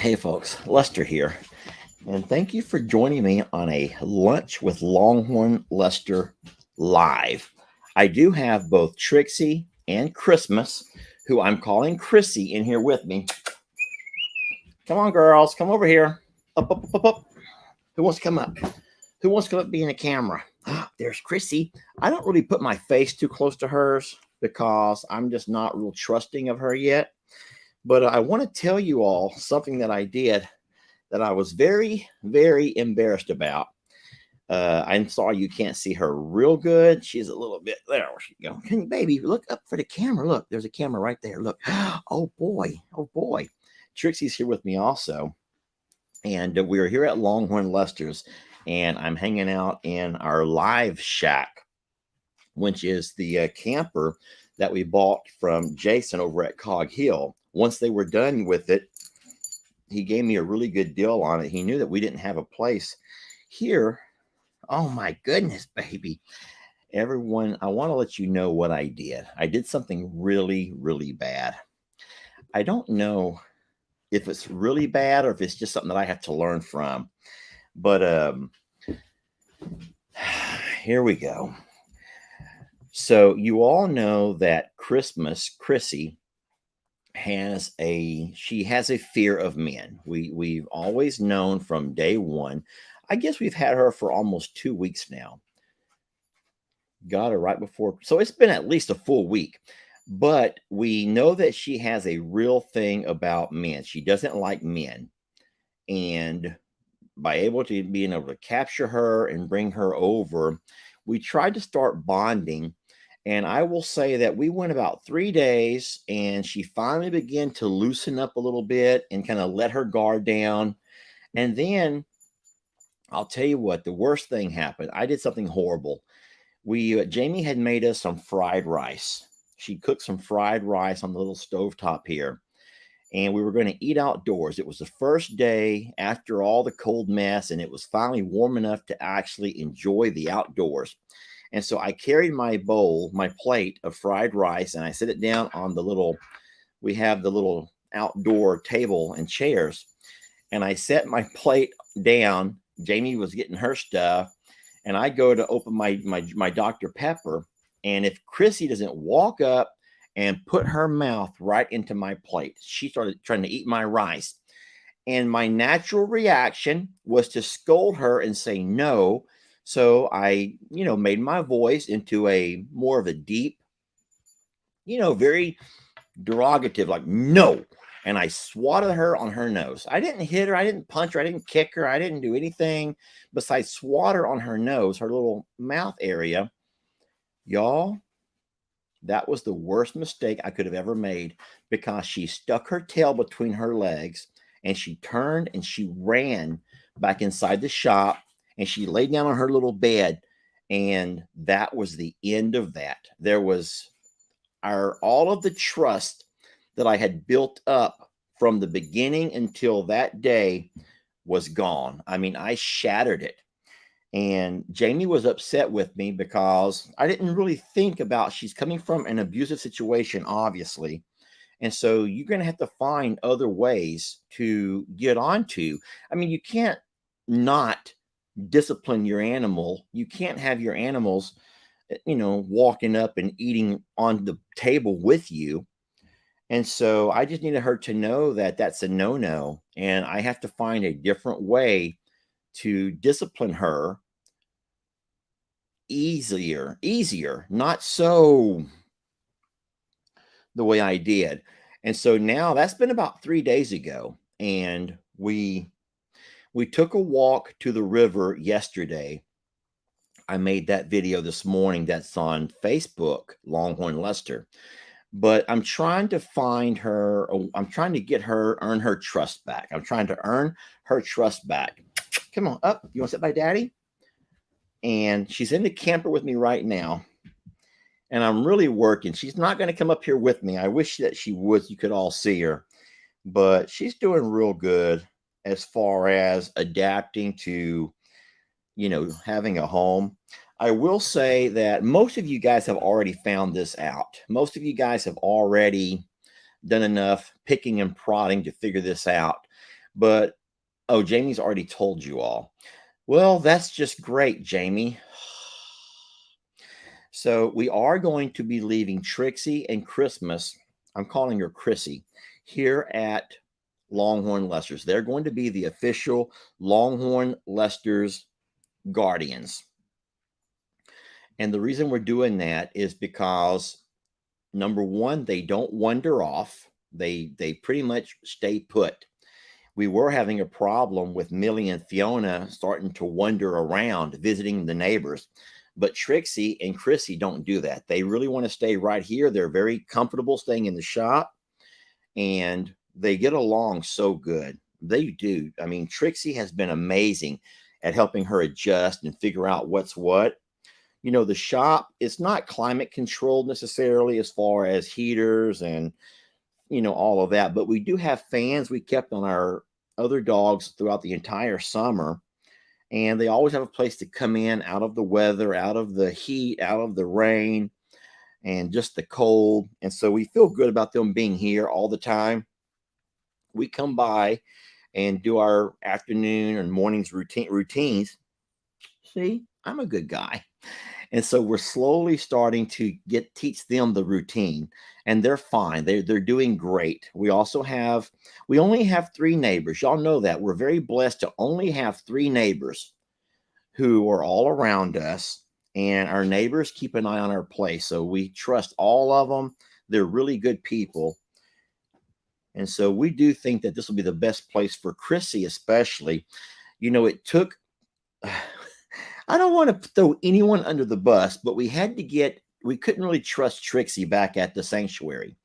Hey folks, Lester here, and thank you for joining me on a Lunch with Longhorn Lester live. I do have both Trixie and Christmas, who I'm calling Chrissy, in here with me. Come on, girls, come over here. Up, up, up, up, up. Who wants to come up? Who wants to come up being a camera? There's Chrissy. I don't really put my face too close to hers because I'm just not real trusting of her yet. But I want to tell you all something that I did that I was very, very embarrassed about. I'm sorry you can't see her real good. She's a little bit there. Where she go? Can you, baby, look up for the camera? Look, there's a camera right there. Look. Oh boy. Oh boy. Trixie's here with me also, and we're here at Longhorn Lester's, and I'm hanging out in our live shack, which is the camper that we bought from Jason over at Cog Hill. Once they were done with it, he gave me a really good deal on it. He knew that we didn't have a place here. Oh my goodness, baby. Everyone, I want to let you know what I did. I did something really, really bad. I don't know if it's really bad or if it's just something that I have to learn from. But here we go. So you all know that Chrissy, she has a fear of men. We've always known from day one. I guess we've had her for almost 2 weeks now. Got her right before, so it's been at least a full week. But we know that she has a real thing about men. She doesn't like men, and being able to capture her and bring her over, we tried to start bonding. And I will say that we went about 3 days and she finally began to loosen up a little bit and kind of let her guard down. And then I'll tell you what, the worst thing happened. I did something horrible. Jamie had made us some fried rice. She cooked some fried rice on the little stovetop here, and we were going to eat outdoors. It was the first day after all the cold mess, and it was finally warm enough to actually enjoy the outdoors. And so I carried my plate of fried rice, and I set it down on we have the little outdoor table and chairs. And I set my plate down. Jamie was getting her stuff, and I go to open my Dr. Pepper. And if Chrissy doesn't walk up and put her mouth right into my plate, she started trying to eat my rice. And my natural reaction was to scold her and say no. So I, made my voice into a more of a deep, very derogative, like no. And I swatted her on her nose. I didn't hit her. I didn't punch her. I didn't kick her. I didn't do anything besides swat her on her nose, her little mouth area. Y'all, that was the worst mistake I could have ever made, because she stuck her tail between her legs and she turned and she ran back inside the shop, and she laid down on her little bed, and that was the end of that. There was all of the trust that I had built up from the beginning until that day was gone. I mean, I shattered it. And Jamie was upset with me because I didn't really think about, she's coming from an abusive situation, obviously. And so you're going to have to find other ways to get onto. I mean, you can't not discipline your animal. You can't have your animals, walking up and eating on the table with you. And so I just needed her to know that that's a no-no. And I have to find a different way to discipline her easier, not so the way I did. And so now that's been about 3 days ago. And we took a walk to the river yesterday. I made that video this morning that's on Facebook, Longhorn Lester. But I'm trying to find her. I'm trying to get her, earn her trust back. I'm trying to earn her trust back. Come on up. You want to sit by daddy? And she's in the camper with me right now. And I'm really working. She's not going to come up here with me. I wish that she would. You could all see her. But she's doing real good as far as adapting to, having a home. I will say that most of you guys have already found this out. Most of you guys have already done enough picking and prodding to figure this out. But, oh, Jamie's already told you all. Well, that's just great, Jamie. So we are going to be leaving Trixie and Christmas. I'm calling her Chrissy here at Longhorn Lester's. They're going to be the official Longhorn Lester's guardians. And the reason we're doing that is because, number one, they don't wander off. They pretty much stay put. We were having a problem with Millie and Fiona starting to wander around, visiting the neighbors. But Trixie and Chrissy don't do that. They really want to stay right here. They're very comfortable staying in the shop, and they get along so good. They do. I mean, Trixie has been amazing at helping her adjust and figure out what's what. You know, the shop, it's not climate controlled necessarily as far as heaters and, you know, all of that, but we do have fans we kept on our other dogs throughout the entire summer, and they always have a place to come in out of the weather, out of the heat, out of the rain, and just the cold. And so we feel good about them being here all the time. We come by and do our afternoon and mornings routines. See, I'm a good guy. And so we're slowly starting to teach them the routine, and they're fine. They're doing great. We only have 3 neighbors. Y'all know that. We're very blessed to only have 3 neighbors who are all around us, and our neighbors keep an eye on our place. So we trust all of them. They're really good people. And so we do think that this will be the best place for Chrissy, especially. You know, it took I don't want to throw anyone under the bus, but we couldn't really trust Trixie back at the sanctuary.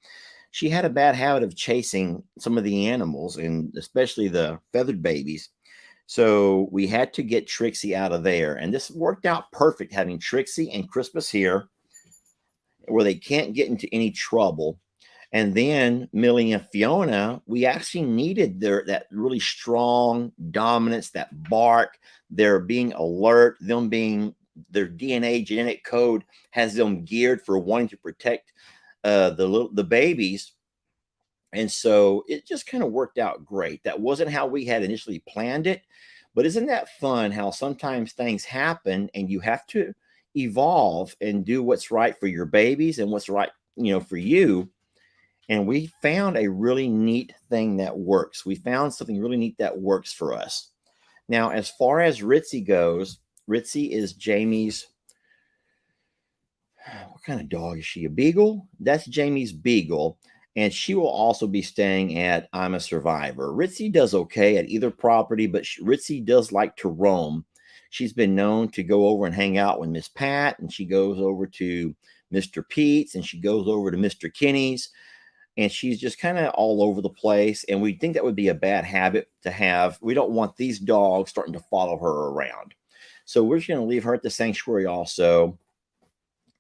She had a bad habit of chasing some of the animals, and especially the feathered babies. So we had to get Trixie out of there. And this worked out perfect, having Trixie and Christmas here where they can't get into any trouble. And then Millie and Fiona, we actually needed that really strong dominance, that bark, their being alert, them being their DNA genetic code has them geared for wanting to protect the babies. And so it just kind of worked out great. That wasn't how we had initially planned it, but isn't that fun how sometimes things happen and you have to evolve and do what's right for your babies and what's right, you know, for you. And we found a really neat thing that works. We found something really neat that works for us. Now, as far as Ritzy goes, Ritzy is Jamie's, what kind of dog is she? A beagle? That's Jamie's beagle. And she will also be staying at I'm a Survivor. Ritzy does okay at either property, but Ritzy does like to roam. She's been known to go over and hang out with Miss Pat, and she goes over to Mr. Pete's, and she goes over to Mr. Kinney's. And she's just kind of all over the place. And we think that would be a bad habit to have. We don't want these dogs starting to follow her around. So we're just going to leave her at the sanctuary also.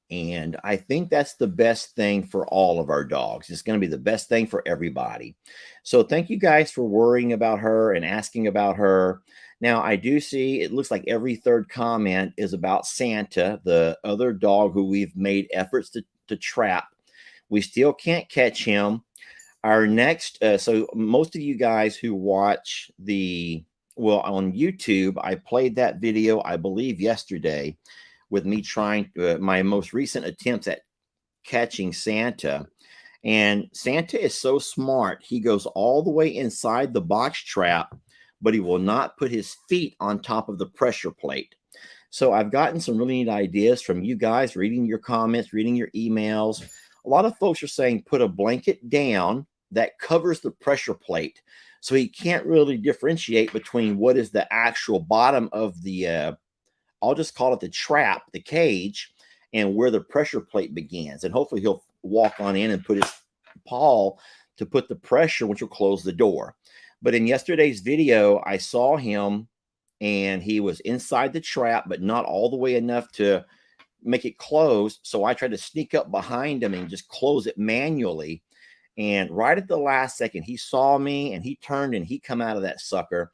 And I think that's the best thing for all of our dogs. It's going to be the best thing for everybody. So thank you guys for worrying about her and asking about her. Now, I do see it looks like every third comment is about Santa, the other dog who we've made efforts to trap. We still can't catch him. Our next, so most of you guys who watch on YouTube, I played that video, I believe, yesterday with me trying my most recent attempts at catching Santa. And Santa is so smart. He goes all the way inside the box trap, but he will not put his feet on top of the pressure plate. So I've gotten some really neat ideas from you guys, reading your comments, reading your emails. A lot of folks are saying put a blanket down that covers the pressure plate, so he can't really differentiate between what is the actual bottom of the, I'll just call it the trap, the cage, and where the pressure plate begins. And hopefully he'll walk on in and put his paw to put the pressure, which will close the door. But in yesterday's video, I saw him and he was inside the trap, but not all the way enough to make it close. So I tried to sneak up behind him and just close it manually. And right at the last second, he saw me and he turned and he come out of that sucker,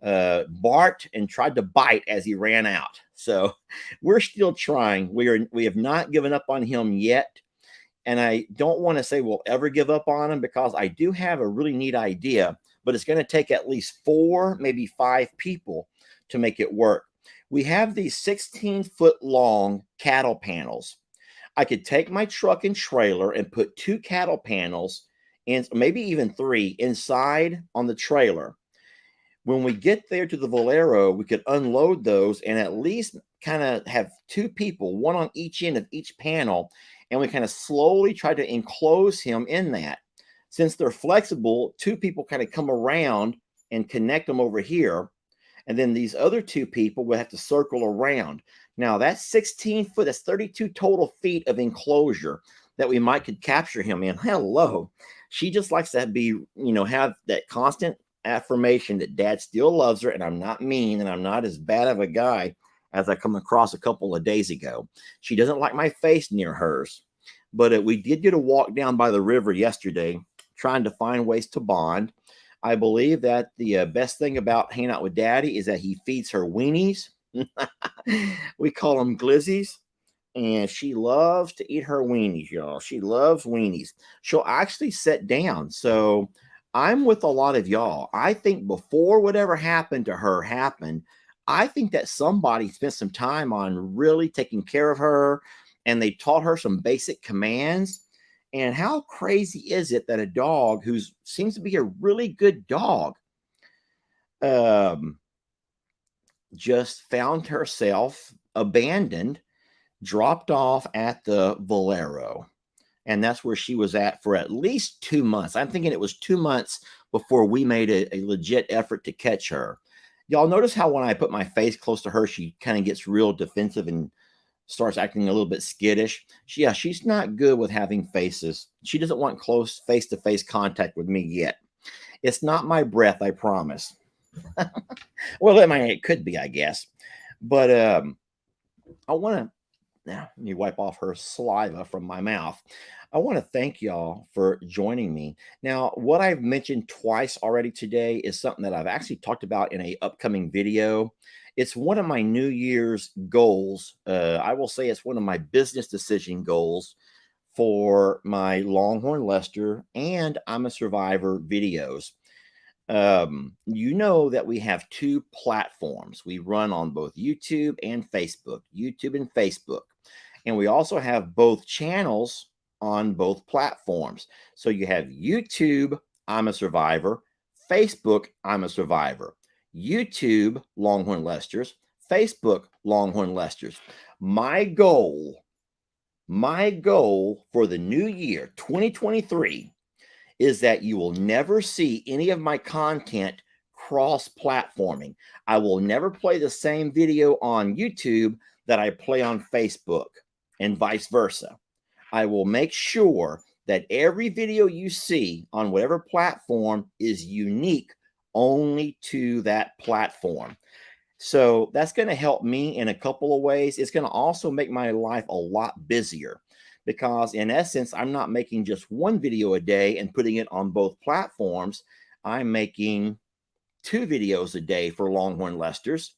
barked and tried to bite as he ran out. So we're still trying. We have not given up on him yet. And I don't want to say we'll ever give up on him, because I do have a really neat idea. but it's going to take at least 4, maybe 5 people to make it work. We have these 16-foot long cattle panels. I could take my truck and trailer and put 2 cattle panels, and maybe even 3, inside on the trailer. When we get there to the Valero, we could unload those and at least kind of have 2 people, one on each end of each panel, and we kind of slowly try to enclose him in that. Since they're flexible, 2 people kind of come around and connect them over here, and then these other 2 people will have to circle around. Now that's 16 foot, that's 32 total feet of enclosure that we might could capture him in. Hello. She just likes to be, have that constant affirmation that dad still loves her, and I'm not mean, and I'm not as bad of a guy as I come across a couple of days ago. She doesn't like my face near hers. But we did get a walk down by the river yesterday, trying to find ways to bond. I believe that the best thing about hanging out with daddy is that he feeds her weenies. We call them glizzies. And she loves to eat her weenies, y'all. She loves weenies. She'll actually sit down. So I'm with a lot of y'all. I think before whatever happened to her happened, I think that somebody spent some time on really taking care of her, and they taught her some basic commands. And how crazy is it that a dog who seems to be a really good dog just found herself abandoned, dropped off at the Valero. And that's where she was at for at least 2 months. I'm thinking it was 2 months before we made a legit effort to catch her. Y'all notice how when I put my face close to her, she kind of gets real defensive and starts acting a little bit skittish. She's not good with having faces. She doesn't want close face-to-face contact with me yet. It's not my breath, I promise. Well, it could be, I guess. But I want to, now let me wipe off her saliva from my mouth. I want to thank y'all for joining me. Now, what I've mentioned twice already today is something that I've actually talked about in an upcoming video. It's one of my New Year's goals. I will say it's one of my business decision goals for my Longhorn Lester and I'm a Survivor videos. You know that we have 2 platforms. We run on both YouTube and Facebook. And we also have both channels on both platforms. So you have YouTube, I'm a Survivor, Facebook, I'm a Survivor, YouTube, Longhorn Lesters, Facebook, Longhorn Lesters. My goal for the new year, 2023, is that you will never see any of my content cross-platforming. I will never play the same video on YouTube that I play on Facebook, and vice versa. I will make sure that every video you see on whatever platform is unique only to that platform. So that's going to help me in a couple of ways. It's going to also make my life a lot busier, because in essence, I'm not making just 1 video a day and putting it on both platforms. I'm making 2 videos a day for Longhorn Lesters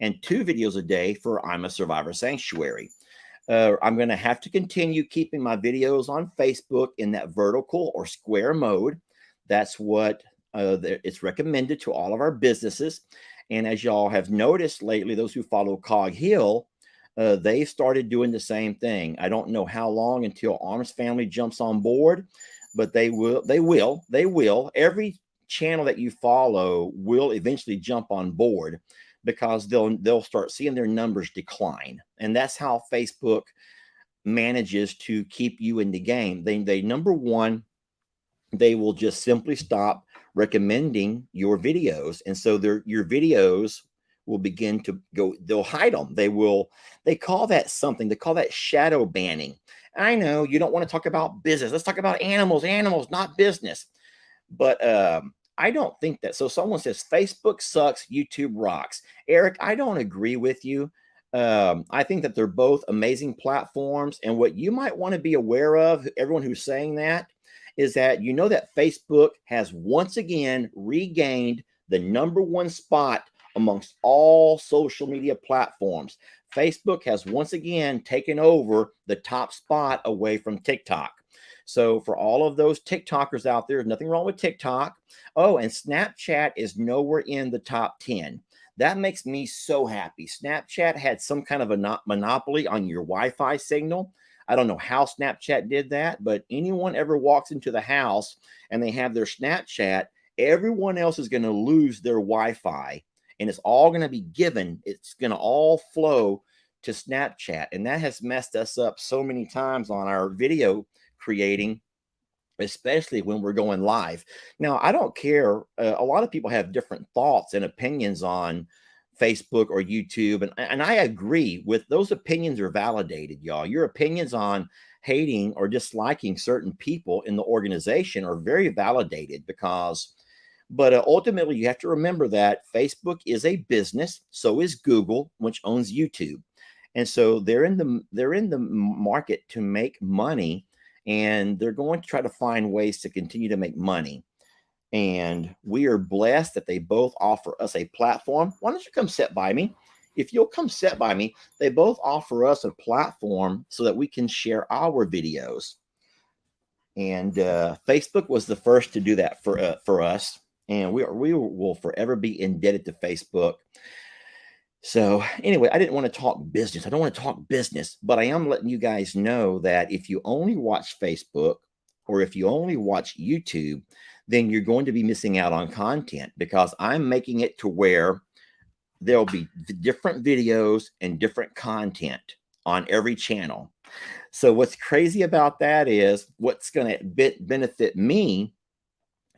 and 2 videos a day for I'm a Survivor Sanctuary. I'm going to have to continue keeping my videos on Facebook in that vertical or square mode. That's what it's recommended to all of our businesses. And as y'all have noticed lately, those who follow Cog Hill, they started doing the same thing. I don't know how long until Arms Family jumps on board, but they will. Every channel that you follow will eventually jump on board, because they'll start seeing their numbers decline. And that's how Facebook manages to keep you in the game. They number one, they will just simply stop recommending your videos. And so your videos will begin to go, they'll hide them. They call that something, they call that shadow banning. I know you don't want to talk about business. Let's talk about animals, not business. But I don't think that. So someone says Facebook sucks, YouTube rocks. Eric, I don't agree with you. I think that they're both amazing platforms. And what you might want to be aware of, everyone who's saying that, is that you know that Facebook has once again regained the #1 spot amongst all social media platforms. Facebook has once again taken over the top spot away from TikTok. So for all of those TikTokers out there, there's nothing wrong with TikTok. Oh, and Snapchat is nowhere in the top 10. That makes me so happy. Snapchat had some kind of a monopoly on your Wi-Fi signal. I don't know how Snapchat did that, but anyone ever walks into the house and they have their Snapchat, everyone else is going to lose their Wi-Fi, and it's all going to be given. It's going to all flow to Snapchat, and that has messed us up so many times on our video creating, especially when we're going live. Now, I don't care. A lot of people have different thoughts and opinions on Facebook or YouTube, and I agree with those opinions are validated, y'all. Your opinions on hating or disliking certain people in the organization are very validated because, but ultimately you have to remember that Facebook is a business, so is Google, which owns YouTube. And so they're in the market to make money, and they're going to try to find ways to continue to make money. And we are blessed that they both offer us a platform. Why don't you come sit by me? If you'll come sit by me, they both offer us a platform so that we can share our videos. And Facebook was the first to do that for us, and we will forever be indebted to Facebook. So anyway, I didn't want to talk business. I don't want to talk business, but I am letting you guys know that if you only watch Facebook or if you only watch YouTube, then you're going to be missing out on content because I'm making it to where there'll be different videos and different content on every channel. So what's crazy about that is what's going to benefit me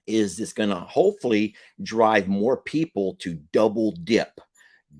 is it's going to hopefully drive more people to double dip.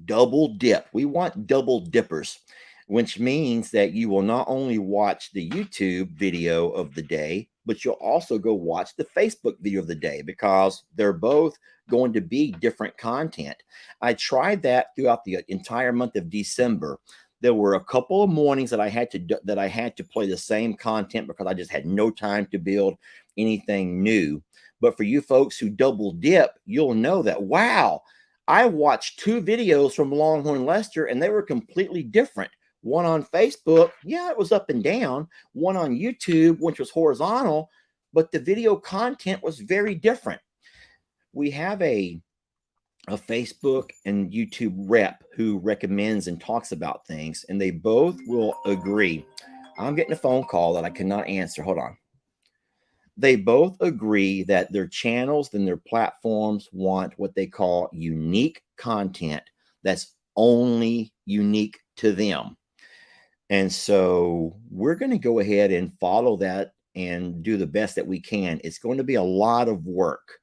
Double dip. We want double dippers, which means that you will not only watch the YouTube video of the day, but you'll also go watch the Facebook video of the day because they're both going to be different content. I tried that throughout the entire month of December. There were a couple of mornings that I had to play the same content because I just had no time to build anything new. But for you folks who double dip, you'll know that, wow, I watched 2 videos from Longhorn Lester and they were completely different. One on Facebook, yeah, it was up and down. One on YouTube, which was horizontal, but the video content was very different. We have a Facebook and YouTube rep who recommends and talks about things, and they both will agree. I'm getting a phone call that I cannot answer. Hold on. They both agree that their channels and their platforms want what they call unique content that's only unique to them. And so we're going to go ahead and follow that and do the best that we can. It's going to be a lot of work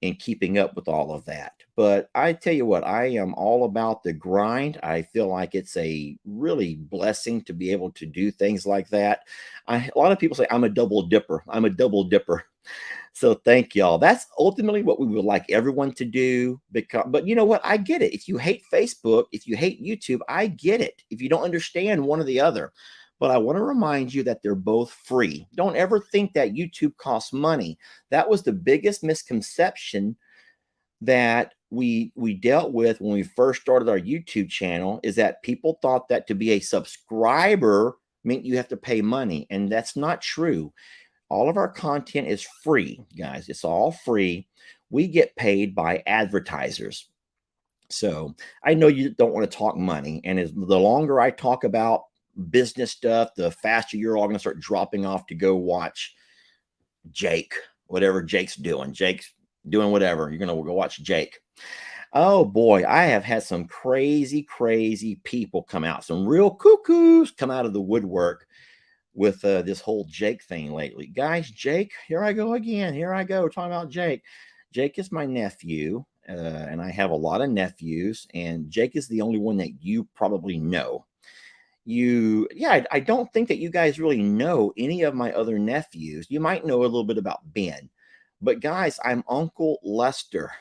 in keeping up with all of that. But I tell you what, I am all about the grind. I feel like it's a really blessing to be able to do things like that. A lot of people say I'm a double dipper. I'm a double dipper. So thank y'all. That's ultimately what we would like everyone to do. But you know what? I get it. If you hate Facebook, if you hate YouTube, I get it. If you don't understand one or the other. But I want to remind you that they're both free. Don't ever think that YouTube costs money. That was the biggest misconception that we dealt with when we first started our YouTube channel, is that people thought that to be a subscriber meant you have to pay money. And that's not true. All of our content is free, guys. It's all free. We get paid by advertisers. So I know you don't want to talk money. And the longer I talk about business stuff, the faster you're all going to start dropping off to go watch Jake, whatever Jake's doing. Jake's doing whatever. You're going to go watch Jake. Oh boy, I have had some crazy, crazy people come out. Some real cuckoos come out of the woodwork with this whole Jake thing lately. Guys, Jake, here I go again. Here I go talking about Jake. Jake is my nephew, and I have a lot of nephews, and Jake is the only one that you probably know. I don't think that you guys really know any of my other nephews. You might know a little bit about Ben, but guys, I'm Uncle Lester.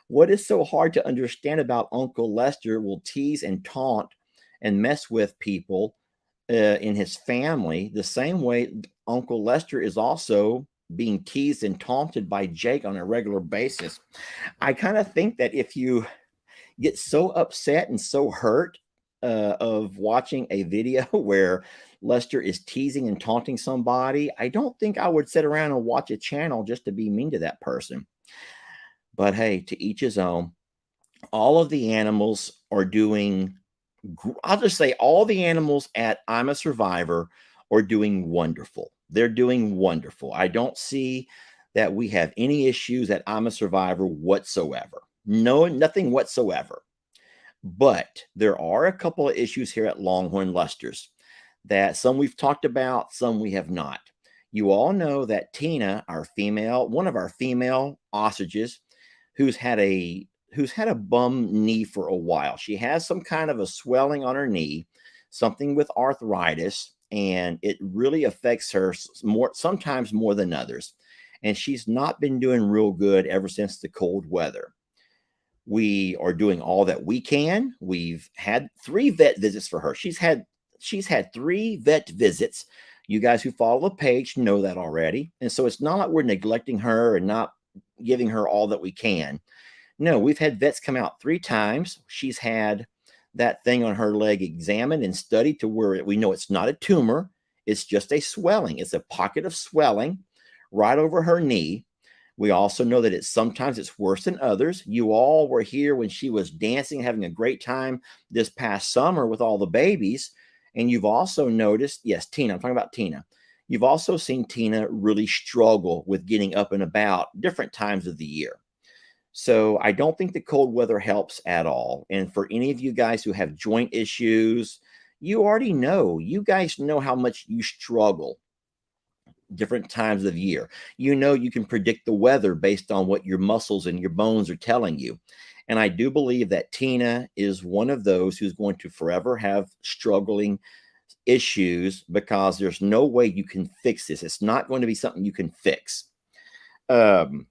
What is so hard to understand about Uncle Lester will tease and taunt and mess with people in his family the same way Uncle Lester is also being teased and taunted by Jake on a regular basis. I kind of think that if you get so upset and so hurt of watching a video where Lester is teasing and taunting somebody, I don't think I would sit around and watch a channel just to be mean to that person. But hey, to each his own. All of the animals are doing, I'll just say all the animals at I'm a Survivor are doing wonderful. They're doing wonderful. I don't see that we have any issues at I'm a Survivor whatsoever. No, nothing whatsoever. But there are a couple of issues here at Longhorn Lester's that some we've talked about, some we have not. You all know that Tina, our female, one of our female ostriches, who's had a bum knee for a while. She has some kind of a swelling on her knee, something with arthritis, and it really affects her more, sometimes more than others. And she's not been doing real good ever since the cold weather. We are doing all that we can. We've had 3 vet visits for her. She's had 3 vet visits. You guys who follow the page know that already. And so it's not like we're neglecting her and not giving her all that we can. No, we've had vets come out 3 times. She's had that thing on her leg examined and studied to where we know it's not a tumor. It's just a swelling. It's a pocket of swelling right over her knee. We also know that sometimes it's worse than others. You all were here when she was dancing, having a great time this past summer with all the babies. And you've also noticed, yes, Tina, I'm talking about Tina. You've also seen Tina really struggle with getting up and about different times of the year. So I don't think the cold weather helps at all. And for any of you guys who have joint issues, you already know, you guys know how much you struggle different times of year. You know, you can predict the weather based on what your muscles and your bones are telling you. And I do believe that Tina is one of those who's going to forever have struggling issues because there's no way you can fix this. It's not going to be something you can fix. And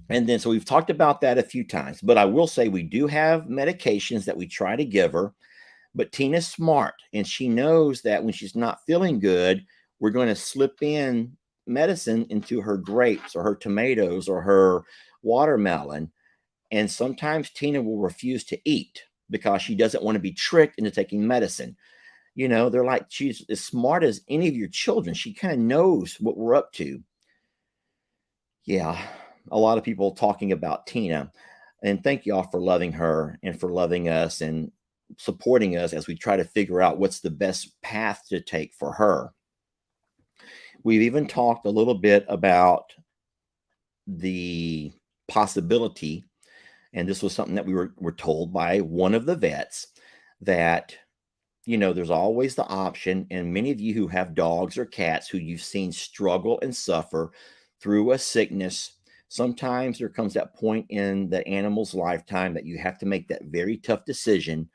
then, so we've talked about that a few times, but I will say we do have medications that we try to give her. But Tina's smart, and she knows that when she's not feeling good, we're going to slip in medicine into her grapes or her tomatoes or her watermelon. And sometimes Tina will refuse to eat because she doesn't want to be tricked into taking medicine. You know, they're like, she's as smart as any of your children. She kind of knows what we're up to. Yeah, a lot of people talking about Tina. And thank y'all for loving her and for loving us and supporting us as we try to figure out what's the best path to take for her. We've even talked a little bit about the possibility, and this was something that we were told by one of the vets, that, you know, there's always the option, and many of you who have dogs or cats who you've seen struggle and suffer through a sickness, sometimes there comes that point in the animal's lifetime that you have to make that very tough decision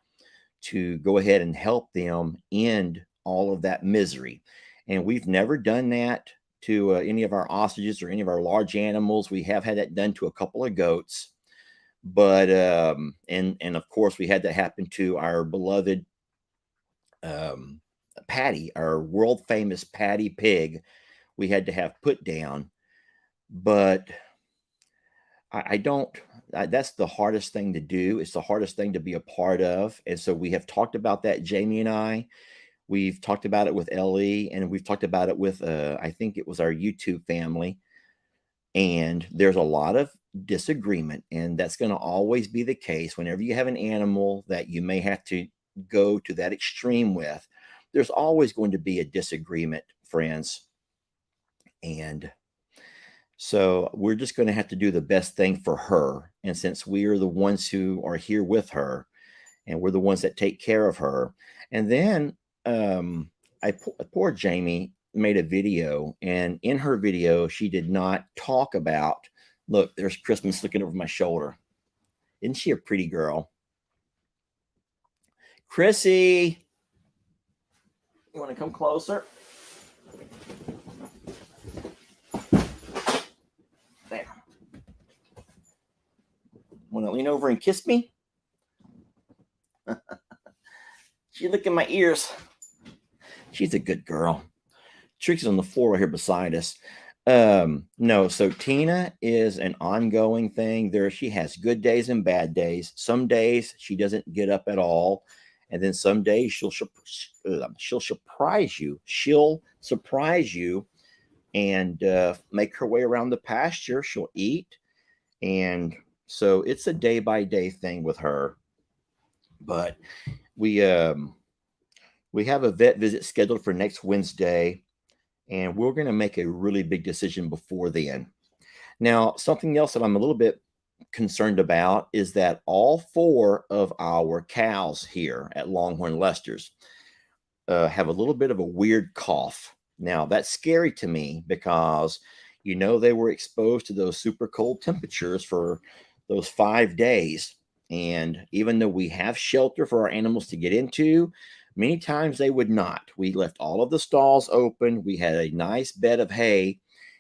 to go ahead and help them end all of that misery. And we've never done that to any of our ostriches or any of our large animals. We have had that done to a couple of goats, but and of course we had that happen to our beloved Patty, our world famous Patty pig. We had to have put down, but I don't. That's the hardest thing to do. It's the hardest thing to be a part of. And so we have talked about that, Jamie and I. We've talked about it with Ellie, and we've talked about it with, I think it was our YouTube family. And there's a lot of disagreement, and that's going to always be the case whenever you have an animal that you may have to go to that extreme with. There's always going to be a disagreement, friends. And so we're just going to have to do the best thing for her. And since we are the ones who are here with her, and we're the ones that take care of her, and then poor Jamie made a video, and in her video, she did not talk about, look, there's Christmas looking over my shoulder. Isn't she a pretty girl? Chrissy, you want to come closer? There. Want to lean over and kiss me? She licking my ears. She's a good girl. Trixie's on the floor right here beside us. No, so Tina is an ongoing thing. She has good days and bad days. Some days she doesn't get up at all, And then some days she'll surprise you. She'll surprise you and make her way around the pasture. She'll eat, and so it's a day by day thing with her. But we um, we have a vet visit scheduled for next Wednesday, and we're going to make a really big decision before then. Now, something else that I'm a little bit concerned about is that all four of our cows here at Longhorn Lester's have a little bit of a weird cough. Now, that's scary to me because, they were exposed to those super cold temperatures for those 5 days. And even though we have shelter for our animals to get into, many times they would not. We left all of the stalls open. We had a nice bed of hay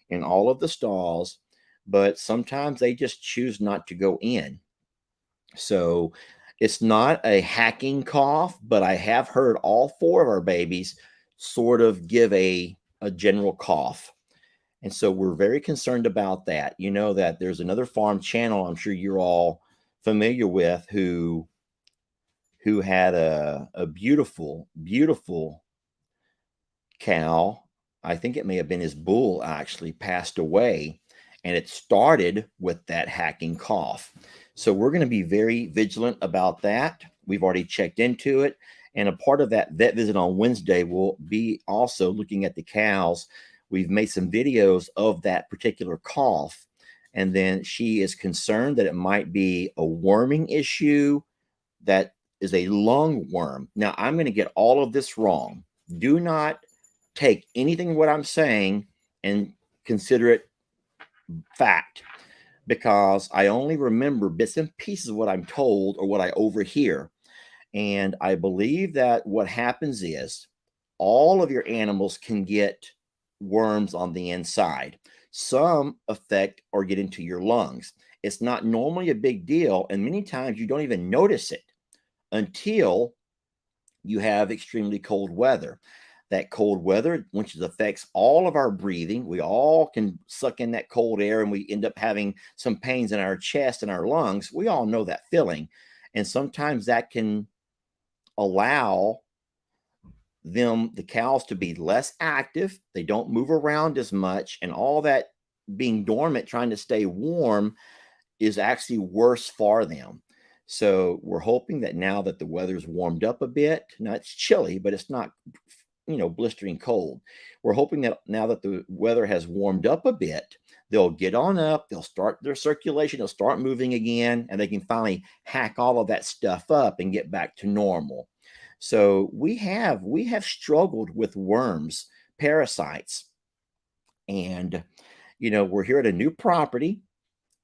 in all of the stalls, but sometimes they just choose not to go in. So it's not a hacking cough, but I have heard all four of our babies sort of give a general cough. And so we're very concerned about that. You know that there's another farm channel I'm sure you're all familiar with who had a beautiful, beautiful cow. I think it may have been his bull actually passed away, and it started with that hacking cough. So we're going to be very vigilant about that. We've already checked into it. And a part of that vet visit on Wednesday will be also looking at the cows. We've made some videos of that particular cough. And then she is concerned that it might be a worming issue that is a lung worm. Now, I'm going to get all of this wrong. Do not take anything what I'm saying and consider it fact, because I only remember bits and pieces of what I'm told or what I overhear. And I believe that what happens is all of your animals can get worms on the inside. Some affect or get into your lungs. It's not normally a big deal, and many times you don't even notice it until you have extremely cold weather. That cold weather, which affects all of our breathing, we all can suck in that cold air and we end up having some pains in our chest and our lungs. We all know that feeling. And sometimes that can allow the cows, to be less active. They don't move around as much, and all that being dormant, trying to stay warm, is actually worse for them. So we're hoping that now that the weather's warmed up a bit, now it's chilly, but it's not, blistering cold. We're hoping that now that the weather has warmed up a bit, they'll get on up, they'll start their circulation, they'll start moving again, and they can finally hack all of that stuff up and get back to normal. So we have struggled with worms, parasites, and we're here at a new property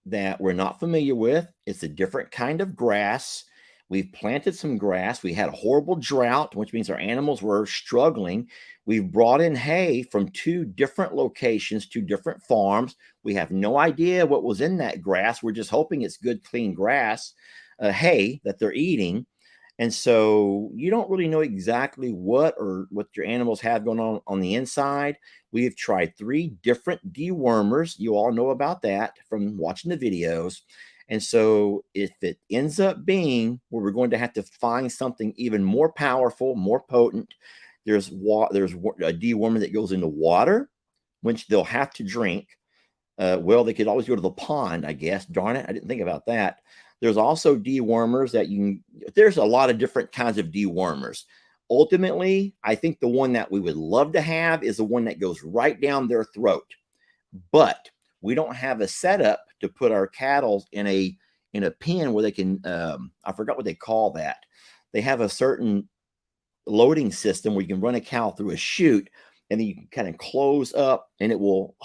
that we're not familiar with. It's a different kind of grass. We've planted some grass. We had a horrible drought, which means our animals were struggling. We've brought in hay from 2 different locations, 2 different farms. We have no idea what was in that grass. We're just hoping it's good, clean grass, hay that they're eating. And so you don't really know exactly what your animals have going on the inside. We've tried 3 different dewormers. You all know about that from watching the videos. And so if it ends up being where we're going to have to find something even more powerful, more potent, there's a dewormer that goes into water, which they'll have to drink. Well, they could always go to the pond, I guess. Darn it, I didn't think about that. There's also dewormers there's a lot of different kinds of dewormers. Ultimately, I think the one that we would love to have is the one that goes right down their throat. But we don't have a setup to put our cattle in a pen where they can, I forgot what they call that. They have a certain loading system where you can run a cow through a chute, and then you can kind of close up, and it will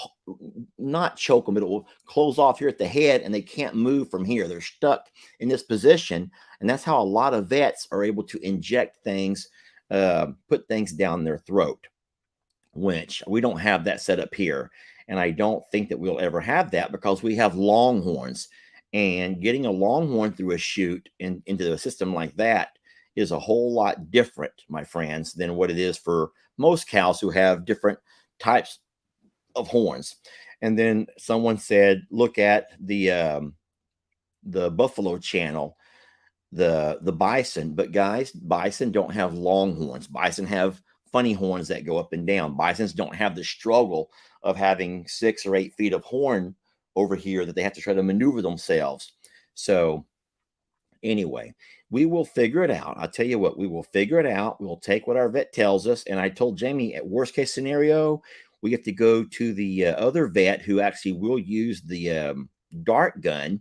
not choke them, but it will close off here at the head, and they can't move from here. They're stuck in this position, and that's how a lot of vets are able to inject things, put things down their throat, which we don't have that set up here. And I don't think that we'll ever have that because we have longhorns, and getting a longhorn through a chute into a system like that is a whole lot different, my friends, than what it is for most cows who have different types of horns. And then someone said, look at the Buffalo channel. the bison. But guys, bison don't have long horns. Bison have funny horns that go up and down. Bisons don't have the struggle of having 6 or 8 feet of horn over here that they have to try to maneuver themselves. So anyway, we will figure it out. I'll tell you what, we will figure it out. We'll take what our vet tells us. And I told Jamie, at worst case scenario, we have to go to the other vet who actually will use the dart gun.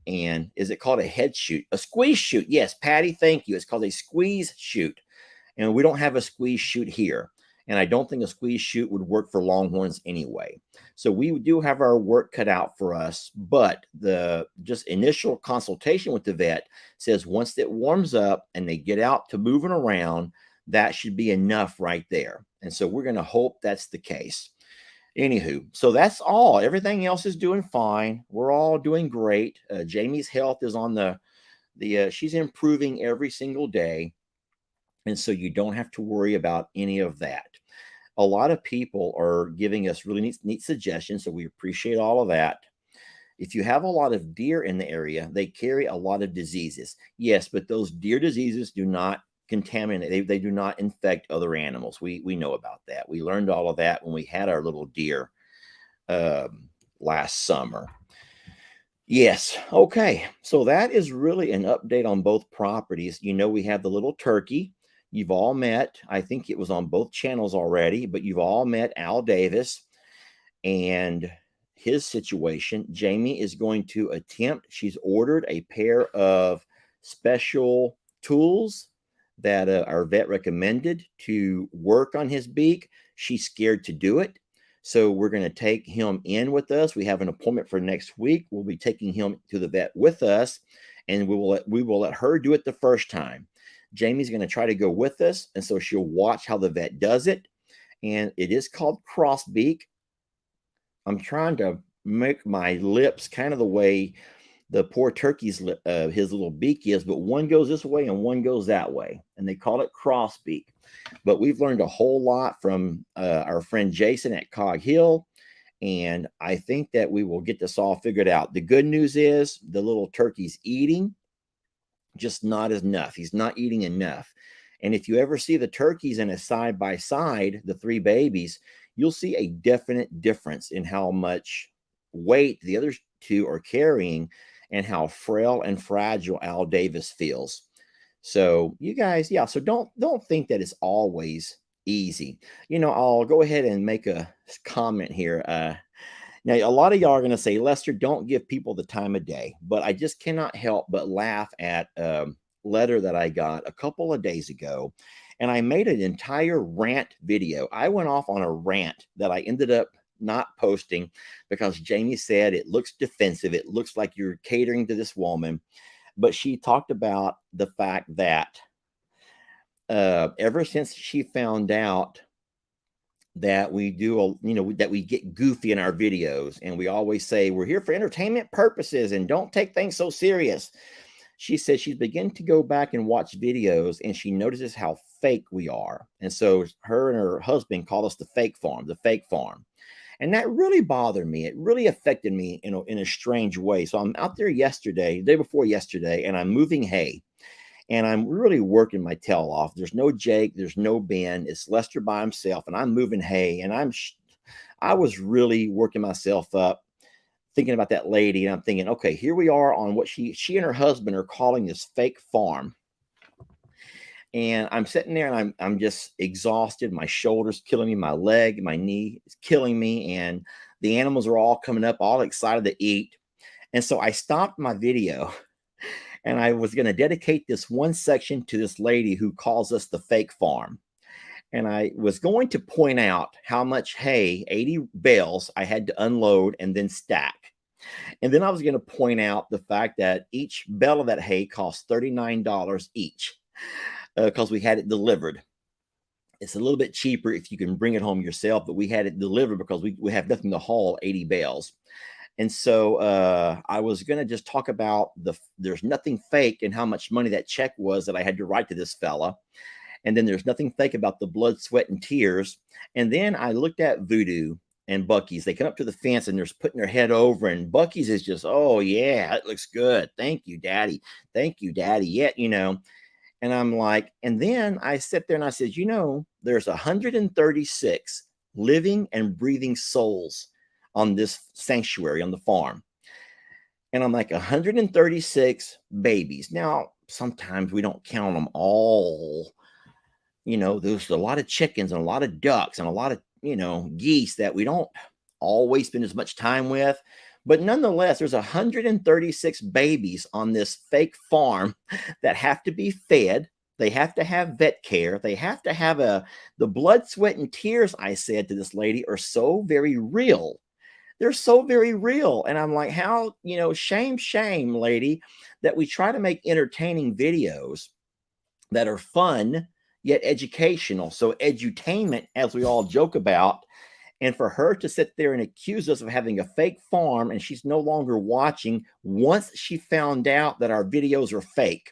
And is it called a head shoot? A squeeze shoot. Yes, Patty, thank you. It's called a squeeze shoot. And we don't have a squeeze shoot here. And I don't think a squeeze shoot would work for Longhorns anyway. So we do have our work cut out for us. But the just initial consultation with the vet says once it warms up and they get out to moving around, that should be enough right there. And so we're going to hope that's the case. Anywho, so that's all. Everything else is doing fine. We're all doing great. Jamie's health is on the she's improving every single day. And so you don't have to worry about any of that. A lot of people are giving us really neat suggestions, so we appreciate all of that. If you have a lot of deer in the area, they carry a lot of diseases. Yes, but those deer diseases do not contaminate. They do not infect other animals. We know about that. We learned all of that when we had our little deer last summer. Yes. Okay. So that is really an update on both properties. You know, we have the little turkey. You've all met, I think it was on both channels already, but you've all met Al Davis and his situation. Jamie is going to attempt, she's ordered a pair of special tools that our vet recommended to work on his beak. She's scared to do it. So we're going to take him in with us. We have an appointment for next week. We'll be taking him to the vet with us, and we will let her do it the first time. Jamie's going to try to go with us, and so she'll watch how the vet does it. And it is called crossbeak. I'm trying to make my lips kind of the way the poor turkey's his little beak is, but one goes this way and one goes that way, and they call it crossbeak. But we've learned a whole lot from our friend Jason at Cog Hill, and I think that we will get this all figured out. The good news is the little turkey's eating, just not enough. He's not eating enough. And if you ever see the turkeys in a side by side, the 3 babies, you'll see a definite difference in how much weight the other 2 are carrying and how frail and fragile Al Davis feels. So you guys, yeah, so don't think that it's always easy. You know, I'll go ahead and make a comment here. Now, a lot of y'all are going to say, Lester, don't give people the time of day. But I just cannot help but laugh at a letter that I got a couple of days ago. And I made an entire rant video. I went off on a rant that I ended up not posting because Jamie said it looks defensive. It looks like you're catering to this woman. But she talked about the fact that ever since she found out that we do, that we get goofy in our videos and we always say we're here for entertainment purposes and don't take things so serious. She says she's beginning to go back and watch videos and she notices how fake we are. And so her and her husband call us the fake farm. And that really bothered me. It really affected me in a strange way. So I'm out there yesterday, the day before yesterday, and I'm moving hay. And I'm really working my tail off. There's no Jake. There's no Ben. It's Lester by himself. And I'm moving hay. And I was really working myself up, thinking about that lady. And I'm thinking, okay, here we are on what she and her husband are calling this fake farm. And I'm sitting there and I'm just exhausted. My shoulder's killing me. My leg, my knee is killing me. And the animals are all coming up, all excited to eat. And so I stopped my video. And I was going to dedicate this one section to this lady who calls us the fake farm. And I was going to point out how much hay, 80 bales, I had to unload and then stack. And then I was going to point out the fact that each bale of that hay cost $39 each because we had it delivered. It's a little bit cheaper if you can bring it home yourself, but we had it delivered because we have nothing to haul 80 bales. And so I was going to just talk about there's nothing fake in how much money that check was that I had to write to this fella. And then there's nothing fake about the blood, sweat, and tears. And then I looked at Voodoo and Bucky's. They come up to the fence and they're putting their head over, and Bucky's is just, oh yeah, it looks good. Thank you, Daddy. Thank you, Daddy. Yet, and I'm like, and then I sit there and I said, there's 136 living and breathing souls on this sanctuary on the farm. And I'm like, 136 babies. Now, sometimes we don't count them all. There's a lot of chickens and a lot of ducks and a lot of, geese that we don't always spend as much time with. But nonetheless, there's 136 babies on this fake farm that have to be fed. They have to have vet care. They have to have the blood, sweat, and tears, I said to this lady, are so very real. They're so very real. And I'm like, how, shame, lady, that we try to make entertaining videos that are fun, yet educational. So edutainment, as we all joke about. And for her to sit there and accuse us of having a fake farm, and she's no longer watching once she found out that our videos are fake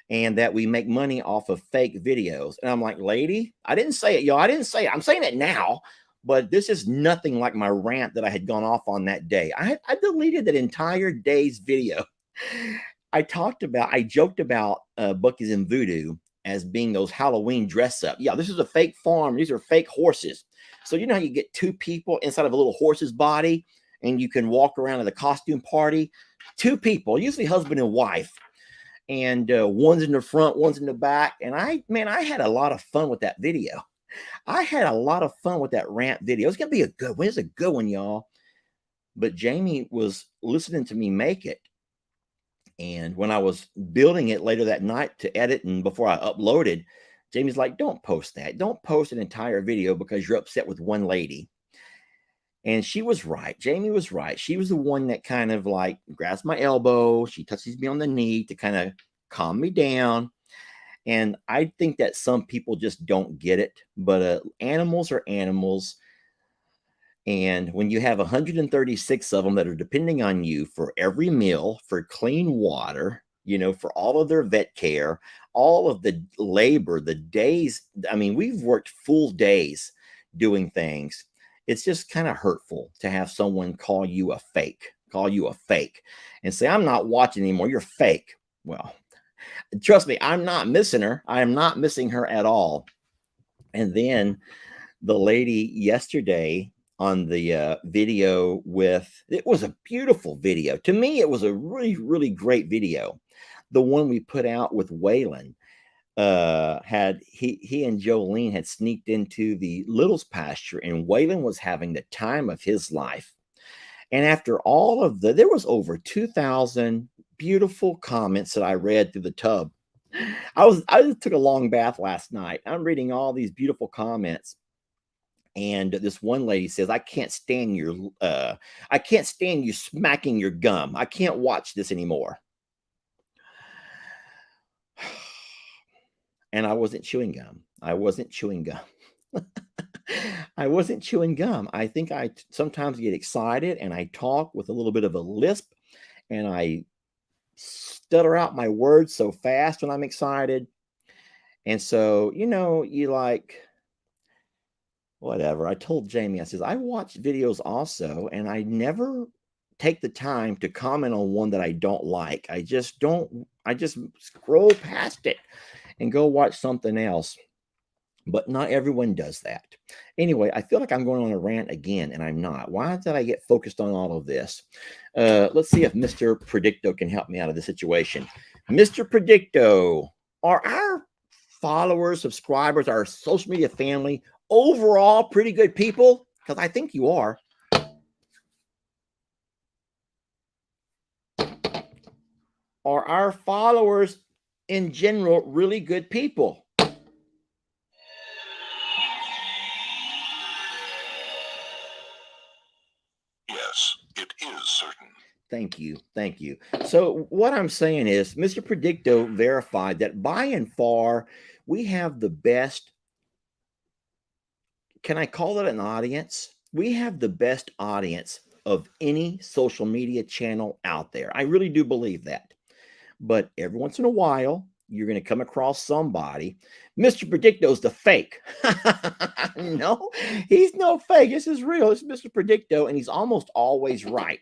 and that we make money off of fake videos. And I'm like, lady, I didn't say it, y'all. I didn't say it. I'm saying it now. But this is nothing like my rant that I had gone off on that day. I deleted that entire day's video. I joked about Bucky's and Voodoo as being those Halloween dress up. Yeah, this is a fake farm. These are fake horses. So you know how you get two people inside of a little horse's body and you can walk around at a costume party? Two people, usually husband and wife. And one's in the front, one's in the back. And I had a lot of fun with that video. I had a lot of fun with that rant video. It's going to be a good one. It's a good one, y'all. But Jamie was listening to me make it. And when I was building it later that night to edit and before I uploaded, Jamie's like, don't post that. Don't post an entire video because you're upset with one lady. And she was right. Jamie was right. She was the one that kind of like grabs my elbow. She touches me on the knee to kind of calm me down. And I think that some people just don't get it, but animals are animals. And when you have 136 of them that are depending on you for every meal, for clean water, for all of their vet care, all of the labor, the days. I mean, we've worked full days doing things. It's just kind of hurtful to have someone call you a fake and say, I'm not watching anymore. You're fake. Well, trust me, I'm not missing her. I am not missing her at all. And then the lady yesterday on the video it was a beautiful video. To me, it was a really, really great video. The one we put out with Waylon, he and Jolene had sneaked into the Littles pasture, and Waylon was having the time of his life. And after all of there was over 2,000 beautiful comments that I read through the tub. I just took a long bath last night. I'm reading all these beautiful comments. And this one lady says, I can't stand you smacking your gum. I can't watch this anymore. And I wasn't chewing gum. I wasn't chewing gum. I think I sometimes get excited and I talk with a little bit of a lisp and I stutter out my words so fast when I'm excited. And so, you like, whatever. I told Jamie, I says, I watch videos also, and I never take the time to comment on one that I don't like. I just scroll past it and go watch something else. But not everyone does that. Anyway, I feel like I'm going on a rant again, and I'm not. Why did I get focused on all of this? Let's see if Mr. Predicto can help me out of this situation. Mr. Predicto, are our followers, subscribers, our social media family overall pretty good people? Because I think you are. Are our followers in general really good people? Yes, it is certain. Thank you. Thank you. So what I'm saying is Mr. Predicto verified that by and far, we have the best. Can I call it an audience? We have the best audience of any social media channel out there. I really do believe that. But every once in a while, you're going to come across somebody. Mr. Predicto's the fake. No, he's no fake. This is real. It's Mr. Predicto, and he's almost always right.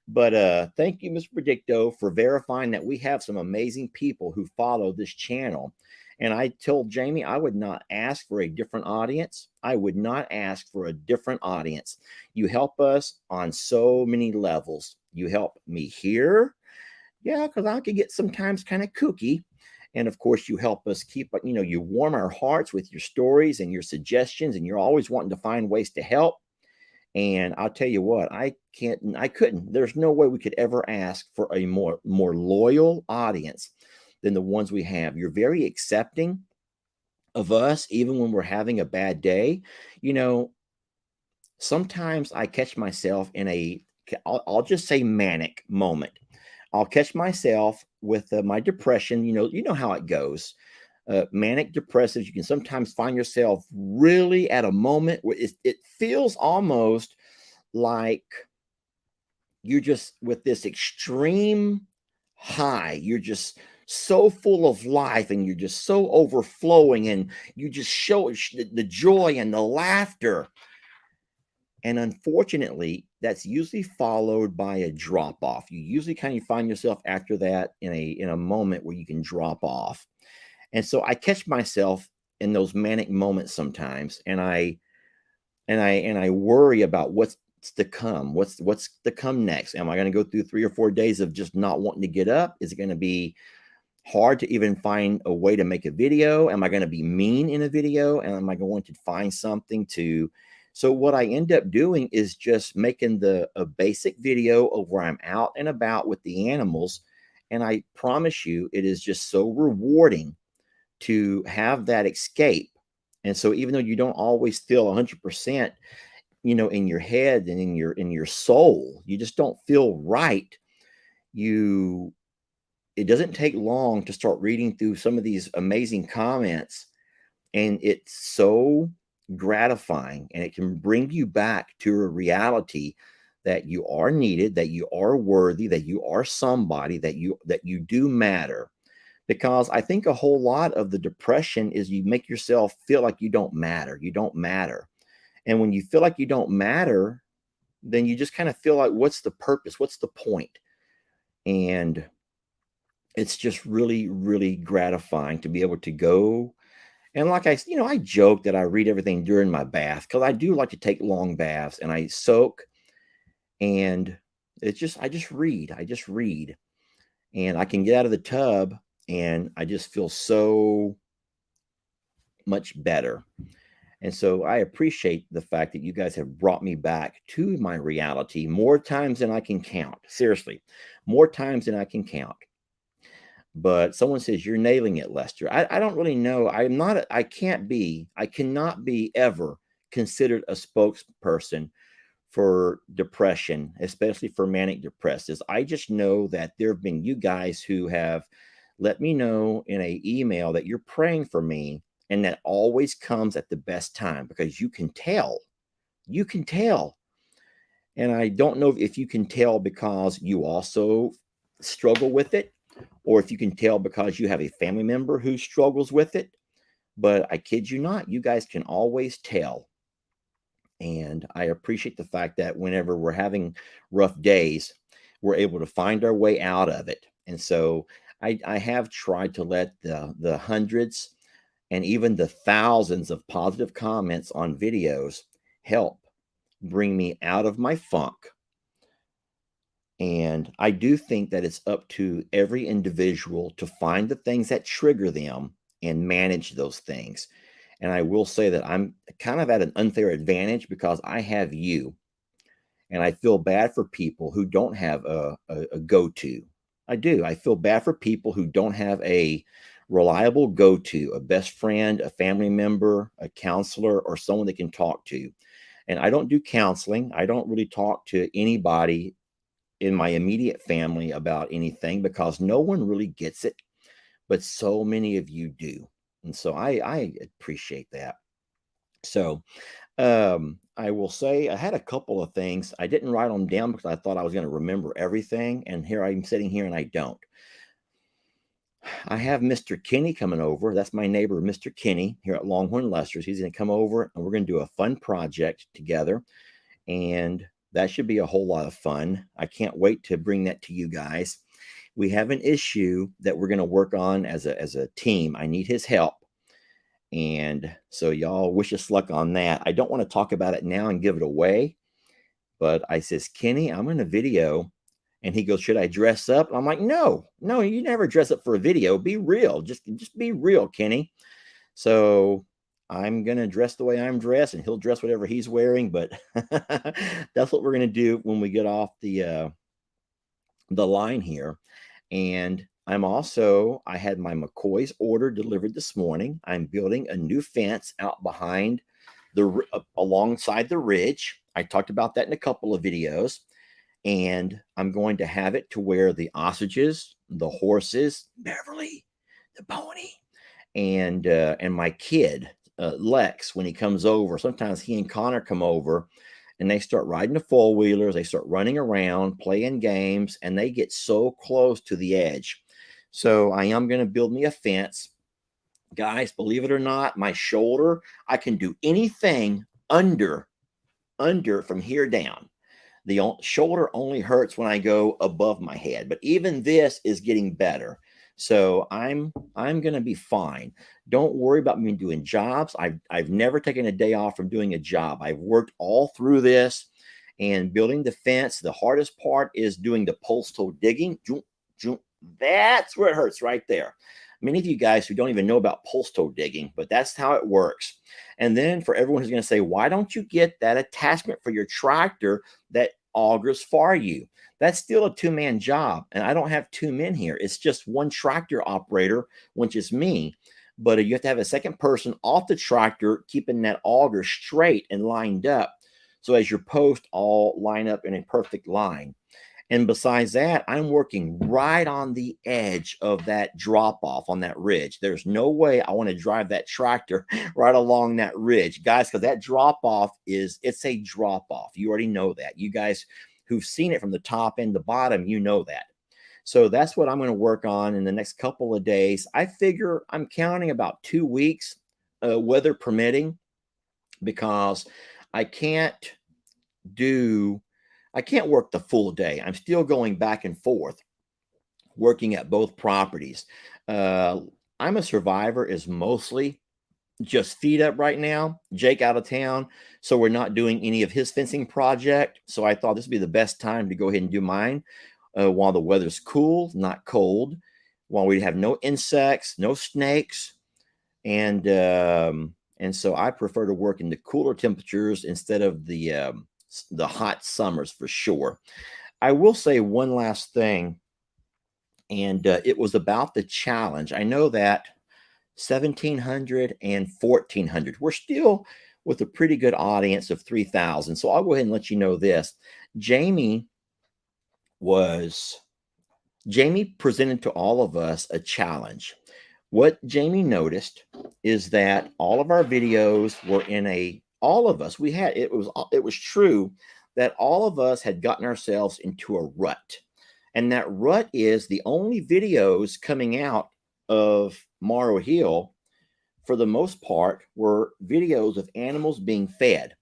But thank you, Mr. Predicto, for verifying that we have some amazing people who follow this channel. And I told Jamie I would not ask for a different audience. I would not ask for a different audience. You help us on so many levels. You help me here. Yeah, because I could get sometimes kind of kooky. And of course, you help us keep, you warm our hearts with your stories and your suggestions, and you're always wanting to find ways to help. And I'll tell you what, I couldn't. There's no way we could ever ask for a more loyal audience than the ones we have. You're very accepting of us, even when we're having a bad day. Sometimes I catch myself in I'll just say manic moment. I'll catch myself with my depression. You know how it goes. Manic depressives, you can sometimes find yourself really at a moment where it feels almost like you're just with this extreme high. You're just so full of life, and you're just so overflowing, and you just show the joy and the laughter. And unfortunately, that's usually followed by a drop off. You usually kind of find yourself after that in a moment where you can drop off. And so I catch myself in those manic moments sometimes, and I worry about what's to come. What's to come next? Am I going to go through 3 or 4 days of just not wanting to get up? Is it going to be hard to even find a way to make a video? Am I going to be mean in a video? And am I going to find something to? So what I end up doing is just making a basic video of where I'm out and about with the animals. And I promise you, it is just so rewarding to have that escape. And so even though you don't always feel 100%, in your head and in your soul, you just don't feel right. It doesn't take long to start reading through some of these amazing comments, and it's so gratifying, and it can bring you back to a reality that you are needed, that you are worthy, that you are somebody, that you do matter. Because I think a whole lot of the depression is you make yourself feel like you don't matter. You don't matter. And when you feel like you don't matter, then you just kind of feel like, what's the purpose? What's the point? And it's just really, really gratifying to be able to go. And like I joke that I read everything during my bath, because I do like to take long baths, and I soak, and I just read, and I can get out of the tub, and I just feel so much better. And so I appreciate the fact that you guys have brought me back to my reality more times than I can count. Seriously, more times than I can count. But someone says, you're nailing it, Lester. I don't really know. I cannot be ever considered a spokesperson for depression, especially for manic depressives. I just know that there have been you guys who have let me know in an email that you're praying for me, and that always comes at the best time, because you can tell. You can tell. And I don't know if you can tell because you also struggle with it, or if you can tell because you have a family member who struggles with it. But I kid you not, you guys can always tell. And I appreciate the fact that whenever we're having rough days, we're able to find our way out of it. And so I have tried to let the hundreds and even the thousands of positive comments on videos help bring me out of my funk. And I do think that it's up to every individual to find the things that trigger them and manage those things. And I will say that I'm kind of at an unfair advantage because I have you. And I feel bad for people who don't have a go-to. I do. I feel bad for people who don't have a reliable go-to, a best friend, a family member, a counselor, or someone they can talk to. And I don't do counseling. I don't really talk to anybody in my immediate family about anything because no one really gets it, but so many of you do. And so I appreciate that. So I will say I had a couple of things. I didn't write them down because I thought I was going to remember everything. And here I'm sitting here and I don't. I have Mr. Kenny coming over. That's my neighbor, Mr. Kenny, here at Longhorn Lester's. He's going to come over and we're going to do a fun project together. And that should be a whole lot of fun. I can't wait to bring that to you guys. We have an issue that we're going to work on as a team. I need his help. And so y'all wish us luck on that. I don't want to talk about it now and give it away. But I says, Kenny, I'm in a video. And he goes, should I dress up? And I'm like, no, you never dress up for a video. Be real. Just be real, Kenny. So I'm going to dress the way I'm dressed and he'll dress whatever he's wearing. But that's what we're going to do when we get off the line here. And I had my McCoy's order delivered this morning. I'm building a new fence out behind alongside the ridge. I talked about that in a couple of videos. And I'm going to have it to where the ostriches, the horses, Beverly, the pony, and my kid, Lex, when he comes over, sometimes he and Connor come over and they start riding the four-wheelers. They start running around, playing games, and they get so close to the edge. So I am going to build me a fence. Guys, believe it or not, my shoulder, I can do anything under from here down. The shoulder only hurts when I go above my head, but even this is getting better. So I'm going to be fine. Don't worry about me doing jobs. I've never taken a day off from doing a job. I've worked all through this and building the fence. The hardest part is doing the postal digging. That's where it hurts right there. Many of you guys who don't even know about postal digging, but that's how it works. And then for everyone who's going to say, why don't you get that attachment for your tractor that augers for you? That's still a two-man job. And I don't have two men here. It's just one tractor operator, which is me. But you have to have a second person off the tractor, keeping that auger straight and lined up. So as your posts all line up in a perfect line. And besides that, I'm working right on the edge of that drop off on that ridge. There's no way I want to drive that tractor right along that ridge, guys, because that drop off it's a drop off. You already know that. You guys who've seen it from the top and the bottom, you know that. So that's what I'm going to work on in the next couple of days. I figure I'm counting about 2 weeks, weather permitting, because I can't work the full day. I'm still going back and forth, working at both properties. I'm a Survivor is mostly just feed up right now. Jake out of town, so we're not doing any of his fencing project. So I thought this would be the best time to go ahead and do mine while the weather's cool, not cold, while we have no insects, no snakes, and so I prefer to work in the cooler temperatures instead of the hot summers for sure. I will say one last thing, and it was about the challenge. I know that 1,700 and 1,400, we're still with a pretty good audience of 3,000. So I'll go ahead and let you know this. Jamie presented to all of us a challenge. What Jamie noticed is that all of our videos were it was true that all of us had gotten ourselves into a rut. And that rut is the only videos coming out of Morrow Hill, for the most part, were videos of animals being fed.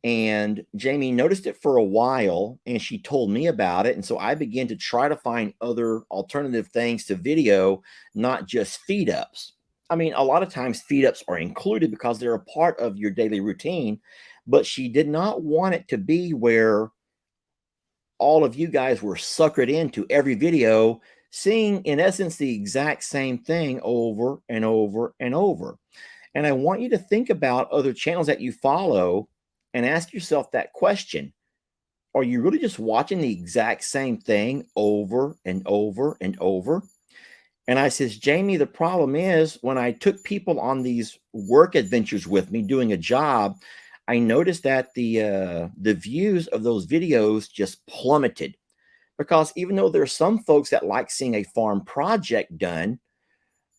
And Jamie noticed it for a while, and she told me about it. And so I began to try to find other alternative things to video, not just feed ups. I mean, a lot of times feed ups are included because they're a part of your daily routine, but she did not want it to be where all of you guys were suckered into every video, seeing in essence the exact same thing over and over and over. And I want you to think about other channels that you follow and ask yourself that question. Are you really just watching the exact same thing over and over and over? And I says, Jamie, the problem is when I took people on these work adventures with me doing a job, I noticed that the views of those videos just plummeted, because even though there are some folks that like seeing a farm project done,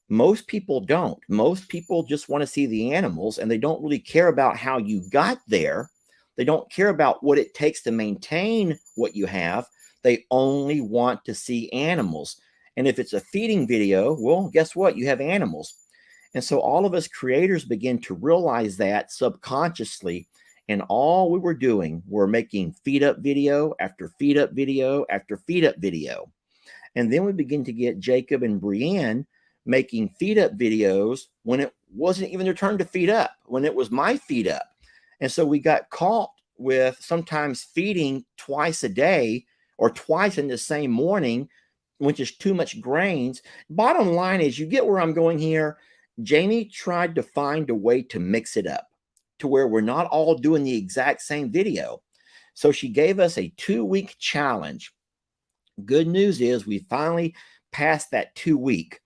most people don't. Most people just want to see the animals, and they don't really care about how you got there. They don't care about what it takes to maintain what you have. They only want to see animals. And if it's a feeding video, well, guess what? You have animals. And so all of us creators begin to realize that subconsciously. And all we were doing were making feed up video after feed up video after feed up video. And then we begin to get Jacob and Brienne making feed up videos when it wasn't even their turn to feed up, when it was my feed up. And so we got caught with sometimes feeding twice a day or twice in the same morning, which is too much grains. Bottom line is, you get where I'm going here. Jamie tried to find a way to mix it up to where we're not all doing the exact same video. So she gave us a 2-week challenge. Good news is we finally passed that 2-week.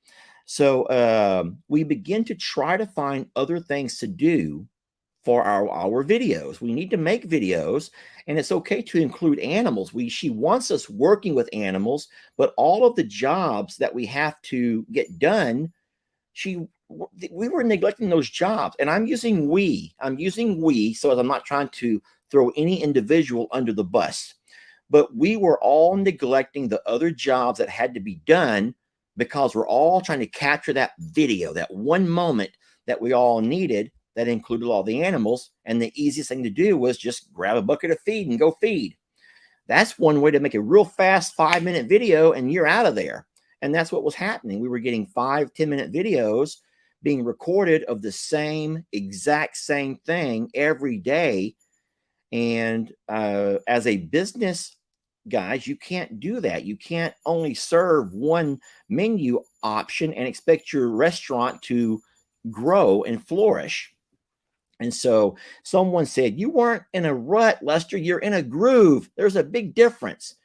So we begin to try to find other things to do for our videos. We need to make videos, and it's okay to include animals. She wants us working with animals, but all of the jobs that we have to get done, we were neglecting those jobs. And I'm using we, so as I'm not trying to throw any individual under the bus, but we were all neglecting the other jobs that had to be done because we're all trying to capture that video, that one moment that we all needed that included all the animals. And the easiest thing to do was just grab a bucket of feed and go feed. That's one way to make a real fast 5-minute video and you're out of there. And that's what was happening. We were getting 5-10-minute videos being recorded of the exact same thing every day. And as a business, guys, you can't do that. You can't only serve one menu option and expect your restaurant to grow and flourish. And so someone said, you weren't in a rut, Lester, you're in a groove. There's a big difference.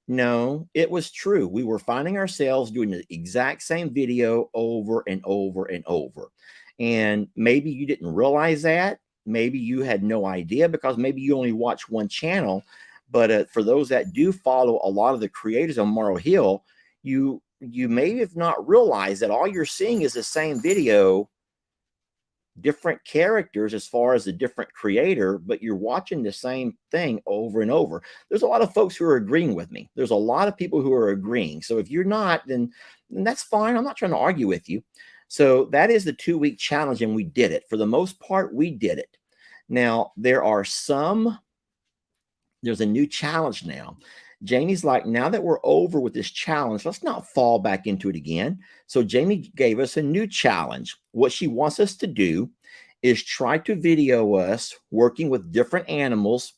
No, it was true. We were finding ourselves doing the exact same video over and over and over. And maybe you didn't realize that. Maybe you had no idea because maybe you only watch one channel. But for those that do follow a lot of the creators on Morrow Hill, you may have not realized that all you're seeing is the same video, different characters as far as the different creator, but you're watching the same thing over and over. There's a lot of folks who are agreeing with me. There's a lot of people who are agreeing. So if you're not, then that's fine. I'm not trying to argue with you. So that is the 2-week challenge, and we did it. For the most part, we did it. Now, there's a new challenge now. Jamie's like, now that we're over with this challenge, let's not fall back into it again. So Jamie gave us a new challenge. What she wants us to do is try to video us working with different animals,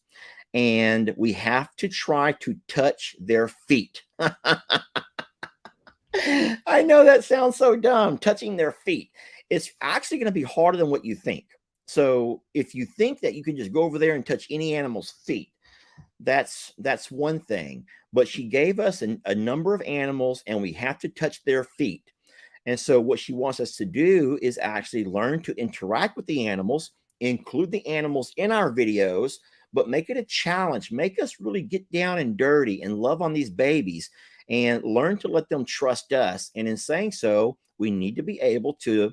and we have to try to touch their feet. I know that sounds so dumb, touching their feet. It's actually going to be harder than what you think. So if you think that you can just go over there and touch any animal's feet, that's one thing. But she gave us a number of animals, and we have to touch their feet. And so what she wants us to do is actually learn to interact with the animals, include the animals in our videos, but make it a challenge. Make us really get down and dirty and love on these babies and learn to let them trust us. And in saying so, we need to be able to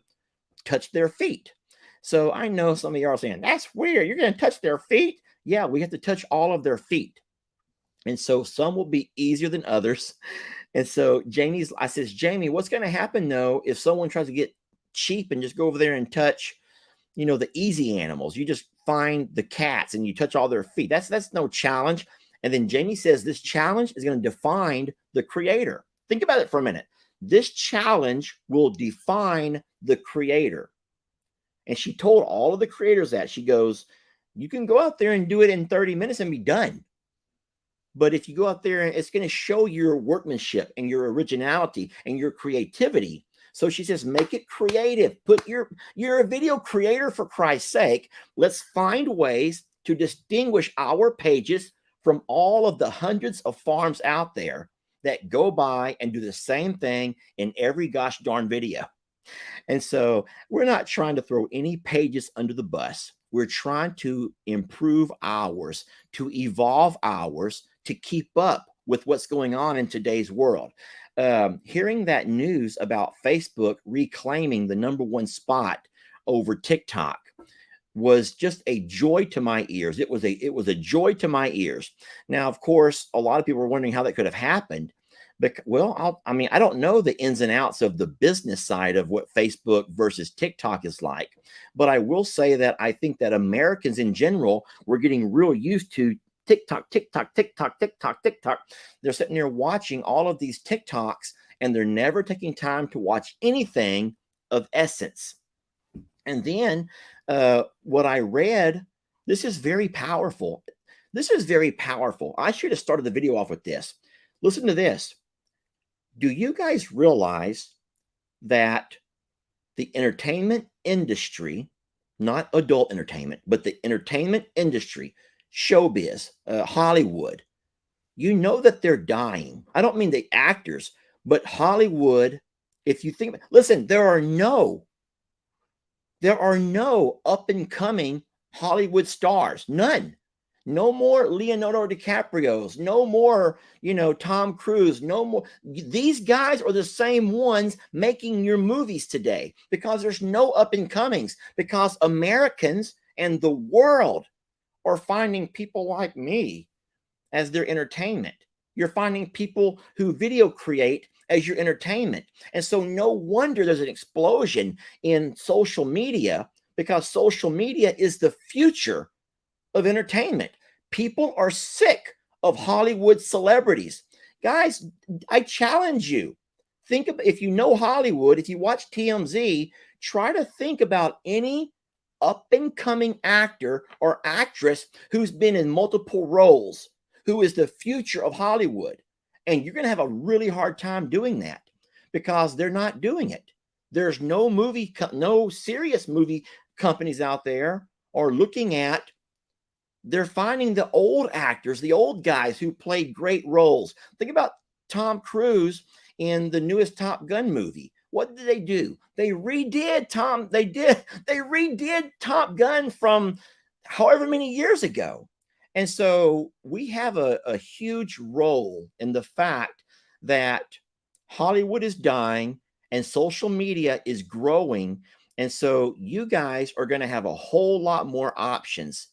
touch their feet. So I know some of you are saying, that's weird. You're going to touch their feet? Yeah, we have to touch all of their feet. And so some will be easier than others. And so I says, Jamie, what's going to happen though if someone tries to get cheap and just go over there and touch, the easy animals? You just find the cats and you touch all their feet. That's no challenge. And then Jamie says this challenge is going to define the creator. Think about it for a minute. This challenge will define the creator. And she told all of the creators that. She goes, you can go out there and do it in 30 minutes and be done. But if you go out there, and it's going to show your workmanship and your originality and your creativity. So she says, make it creative. You're a video creator, for Christ's sake. Let's find ways to distinguish our pages from all of the hundreds of farms out there that go by and do the same thing in every gosh darn video. And so we're not trying to throw any pages under the bus. We're trying to improve ours, to evolve ours, to keep up with what's going on in today's world. Hearing that news about Facebook reclaiming the #1 spot over TikTok was just a joy to my ears. It was a joy to my ears. Now, of course, a lot of people were wondering how that could have happened, I mean, I don't know the ins and outs of the business side of what Facebook versus TikTok is like, but I will say that I think that Americans in general, we're getting real used to TikTok, TikTok, TikTok, TikTok, TikTok. They're sitting there watching all of these TikToks and they're never taking time to watch anything of essence. And then what I read, this is very powerful. This is very powerful. I should have started the video off with this. Listen to this. Do you guys realize that the entertainment industry, not adult entertainment, but the entertainment industry, showbiz, Hollywood, you know that they're dying? I don't mean the actors, but Hollywood, if you think, listen, there are no up and coming Hollywood stars, none. No more Leonardo DiCaprio's, no more, Tom Cruise, no more. These guys are the same ones making your movies today because there's no up and comings, because Americans and the world are finding people like me as their entertainment. You're finding people who video create as your entertainment. And so no wonder there's an explosion in social media, because social media is the future of entertainment. People are sick of Hollywood celebrities. Guys, I challenge you. Think about, if you know Hollywood, if you watch TMZ, try to think about any up and coming actor or actress who's been in multiple roles, who is the future of Hollywood. And you're going to have a really hard time doing that because they're not doing it. There's no serious movie companies out there are looking at. They're finding the old actors, the old guys who played great roles. Think about Tom Cruise in the newest Top Gun movie. What did they do? They redid Top Gun from however many years ago. And so we have a huge role in the fact that Hollywood is dying and social media is growing. And so you guys are going to have a whole lot more options.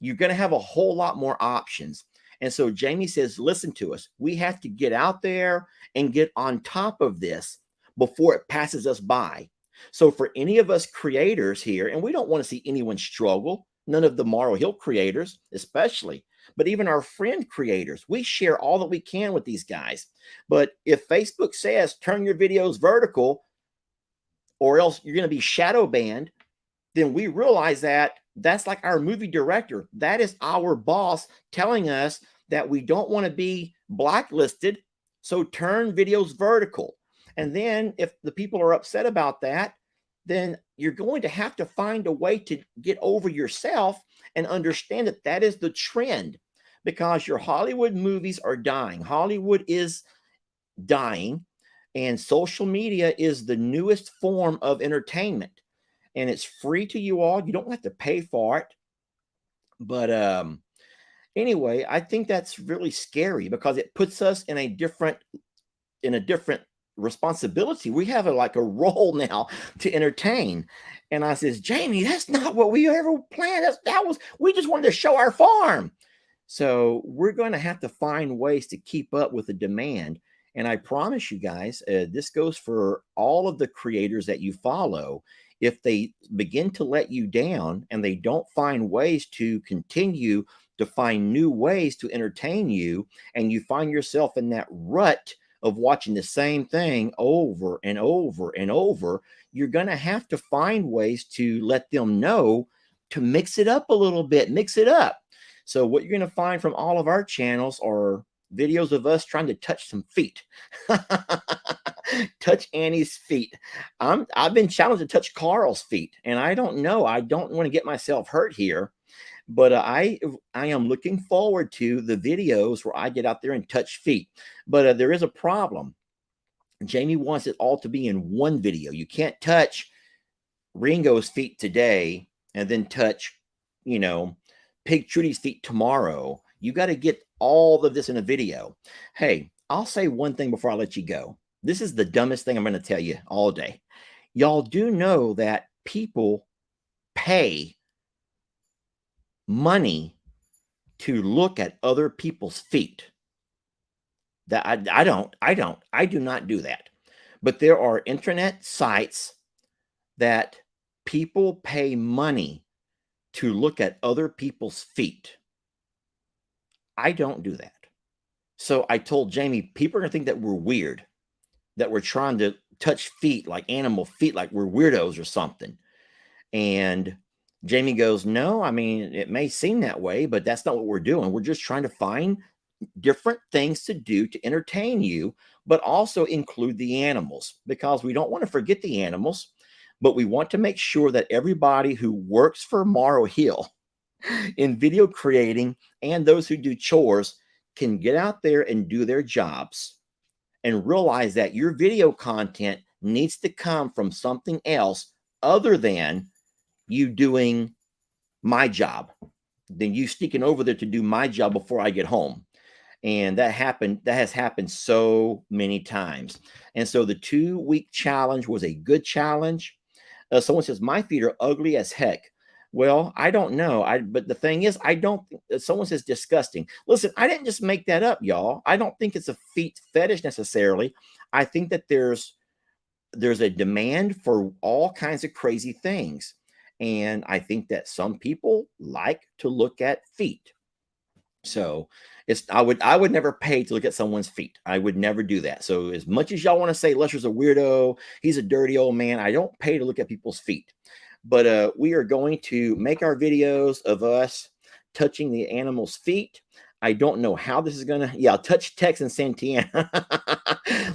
You're going to have a whole lot more options. And so Jamie says, listen to us. We have to get out there and get on top of this before it passes us by. So for any of us creators here, and we don't want to see anyone struggle, none of the Morrow Hill creators, especially, but even our friend creators, we share all that we can with these guys. But if Facebook says, turn your videos vertical, or else you're going to be shadow banned, then we realize that that's like our movie director. That is our boss telling us that we don't want to be blacklisted. So turn videos vertical. And then if the people are upset about that, then you're going to have to find a way to get over yourself and understand that that is the trend, because your Hollywood movies are dying. Hollywood is dying, and social media is the newest form of entertainment. And it's free to you all. You don't have to pay for it. But anyway, I think that's really scary because it puts us in a different responsibility. We have like a role now to entertain. And I says, Jamie, that's not what we ever planned. We just wanted to show our farm. So we're going to have to find ways to keep up with the demand. And I promise you guys, this goes for all of the creators that you follow. If they begin to let you down and they don't find ways to continue to find new ways to entertain you, and you find yourself in that rut of watching the same thing over and over and over, you're going to have to find ways to let them know to mix it up a little bit, mix it up. So what you're going to find from all of our channels are videos of us trying to touch some feet. Touch Annie's feet. I've been challenged to touch Carl's feet, and I don't know. I don't want to get myself hurt here, but I am looking forward to the videos where I get out there and touch feet. But there is a problem. Jamie wants it all to be in one video. You can't touch Ringo's feet today and then touch, Pig Trudy's feet tomorrow. You got to get all of this in a video. Hey, I'll say one thing before I let you go. This is the dumbest thing I'm going to tell you all day. Y'all do know that people pay money to look at other people's feet. That I do not do that. But there are internet sites that people pay money to look at other people's feet. I don't do that. So I told Jamie, people are gonna think that we're weird, that we're trying to touch feet like animal feet, like we're weirdos or something. And Jamie goes, no, I mean, it may seem that way, but that's not what we're doing. We're just trying to find different things to do to entertain you, but also include the animals because we don't want to forget the animals, but we want to make sure that everybody who works for Morrow Hill in video creating and those who do chores can get out there and do their jobs and realize that your video content needs to come from something else other than you doing my job, than you sneaking over there to do my job before I get home. And that has happened so many times. And so the 2-week challenge was a good challenge. Someone says, my feet are ugly as heck. Well, I don't know. But the thing is, I don't, someone says disgusting. Listen, I didn't just make that up, y'all. I don't think it's a feet fetish necessarily. I think that there's a demand for all kinds of crazy things. And I think that some people like to look at feet. So I would never pay to look at someone's feet. I would never do that. So as much as y'all want to say Lester's a weirdo, he's a dirty old man, I don't pay to look at people's feet. But we are going to make our videos of us touching the animal's feet. I don't know how this is gonna. Yeah, touch Tex and Santana.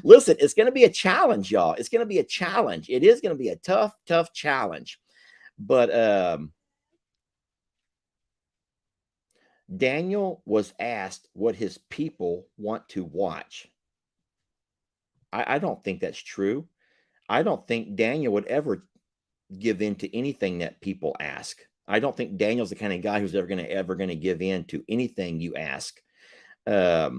Listen, it's gonna be a challenge, y'all. It's gonna be a challenge. It is gonna be a tough challenge. But Daniel was asked what his people want to watch. I don't think that's true. I don't think Daniel would ever give in to anything that people ask. I don't think Daniel's the kind of guy who's ever going to give in to anything you ask. But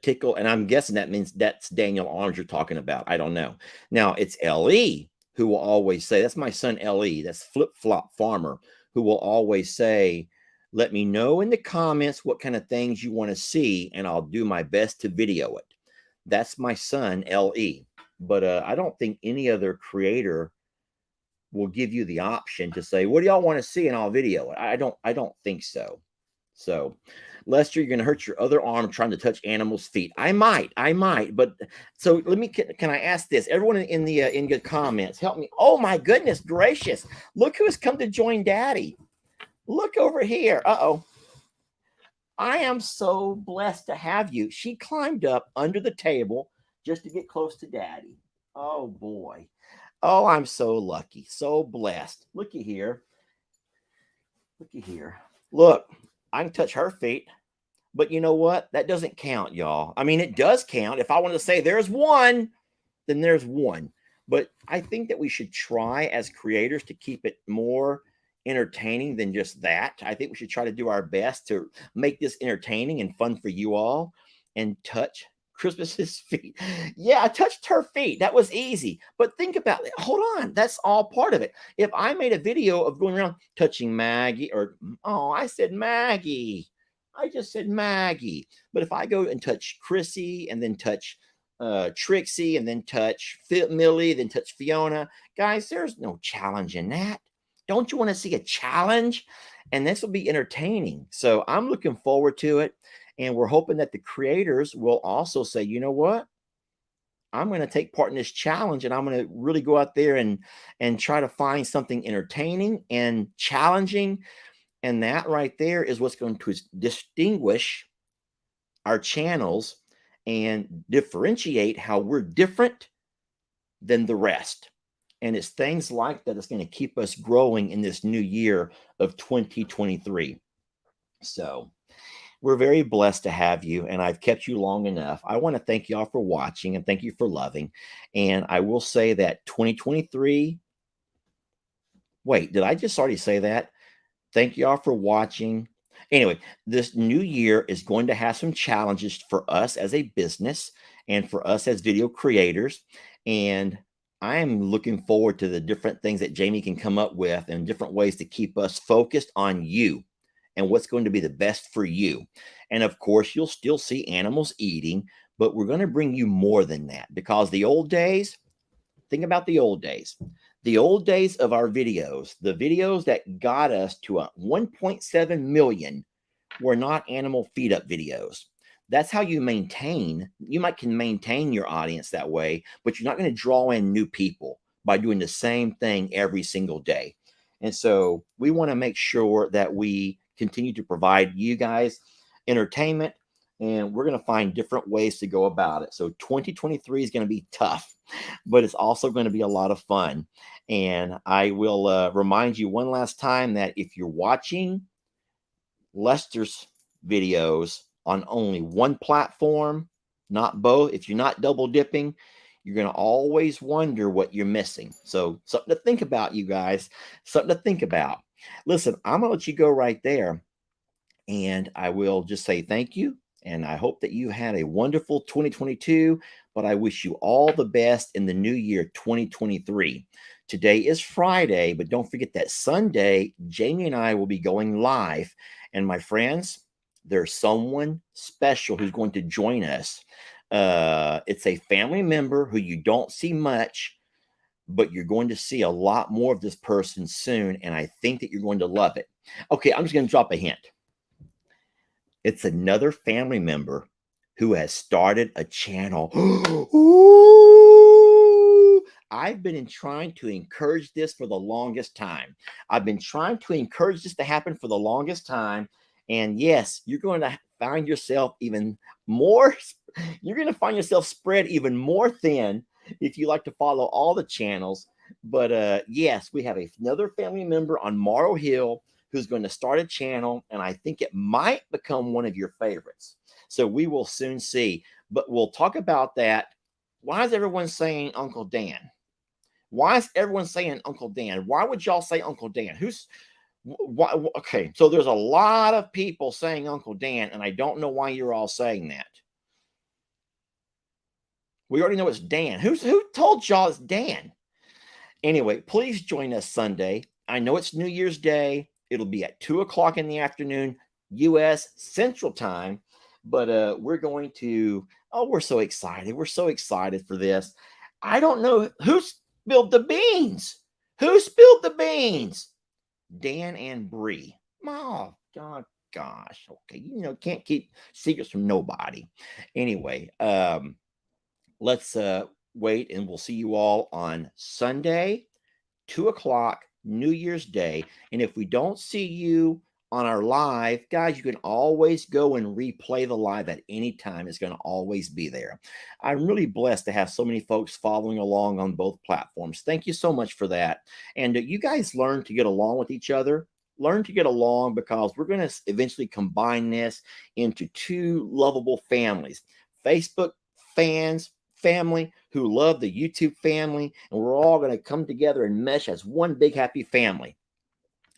Tickle, and I'm guessing that means that's Daniel Arms you're talking about. I don't know. Now it's LE who will always say, that's my son LE, that's Flip Flop Farmer, who will always say, let me know in the comments what kind of things you want to see, and I'll do my best to video it. That's my son LE. But I don't think any other creator will give you the option to say, what do y'all want to see? And I'll video it. I don't think so. So Lester, you're going to hurt your other arm trying to touch animals' feet. I might, but so let me, can I ask this? Everyone in the comments, help me. Oh my goodness gracious. Look who has come to join Daddy. Look over here. Uh-oh. I am so blessed to have you. She climbed up under the table just to get close to Daddy. Oh boy. Oh, I'm so lucky, so blessed. Looky here. Looky here. Look, I can touch her feet, but you know what? That doesn't count, y'all. I mean, it does count. If I wanted to say there's one, then there's one. But I think that we should try as creators to keep it more entertaining than just that. I think we should try to do our best to make this entertaining and fun for you all and touch Christmas's feet. Yeah, I touched her feet. That was easy. But think about it. Hold on. That's all part of it. If I made a video of going around touching Maggie, or, oh, I said Maggie. I just said Maggie. But if I go and touch Chrissy and then touch Trixie and then touch Millie, then touch Fiona, guys, there's no challenge in that. Don't you want to see a challenge? And this will be entertaining. So I'm looking forward to it. And we're hoping that the creators will also say, you know what? I'm going to take part in this challenge, and I'm going to really go out there and try to find something entertaining and challenging. And that right there is what's going to distinguish our channels and differentiate how we're different than the rest. And it's things like that that's going to keep us growing in this new year of 2023. So we're very blessed to have you, and I've kept you long enough. I want to thank y'all for watching and thank you for loving. And I will say that 2023, wait, did I just already say that? Thank y'all for watching. Anyway, this new year is going to have some challenges for us as a business and for us as video creators. And I am looking forward to the different things that Jamie can come up with and different ways to keep us focused on you and what's going to be the best for you. And of course, you'll still see animals eating, but we're going to bring you more than that, because the old days, think about the old days. The old days of our videos, the videos that got us to a 1.7 million, were not animal feed up videos. That's how you can maintain your audience that way, but you're not going to draw in new people by doing the same thing every single day. And so we want to make sure that we continue to provide you guys entertainment, and we're going to find different ways to go about it. So 2023 is going to be tough, but it's also going to be a lot of fun. And I will remind you one last time that if you're watching Lester's videos on only one platform, not both, if you're not double dipping, you're going to always wonder what you're missing. So something to think about, you guys, something to think about. Listen, I'm going to let you go right there, and I will just say thank you. And I hope that you had a wonderful 2022, but I wish you all the best in the new year 2023. Today is Friday, but don't forget that Sunday, Jamie and I will be going live. And my friends, there's someone special who's going to join us. It's a family member who you don't see much, but you're going to see a lot more of this person soon. And I think that you're going to love it. Okay, I'm just going to drop a hint. It's another family member who has started a channel. Ooh, I've been trying to encourage this for the longest time. I've been trying to encourage this to happen for the longest time. And yes, you're going to find yourself even more, you're going to find yourself spread even more thin if you like to follow all the channels. But yes, we have another family member on Morrow Hill who's going to start a channel, and I think it might become one of your favorites. So we will soon see, but we'll talk about that. Why is everyone saying Uncle Dan? Why is everyone saying Uncle Dan? Why would y'all say Uncle Dan? Why? Okay, so there's a lot of people saying Uncle Dan, and I don't know why you're all saying that. We already know it's Dan. Who told y'all it's Dan? Anyway, please join us Sunday. I know it's New Year's Day. It'll be at 2 o'clock in the afternoon, U.S. Central Time. But we're going to, we're so excited. We're so excited for this. I don't know who spilled the beans. Who spilled the beans? Dan and Bree. Oh, God, gosh. Okay, can't keep secrets from nobody. Anyway, let's wait, and we'll see you all on Sunday, 2 o'clock, New Year's Day. And if we don't see you on our live, guys, you can always go and replay the live at any time. It's going to always be there. I'm really blessed to have so many folks following along on both platforms. Thank you so much for that. And you guys learn to get along with each other. Learn to get along, because we're going to eventually combine this into two lovable families. Facebook family who love the YouTube family, and we're all going to come together and mesh as one big happy family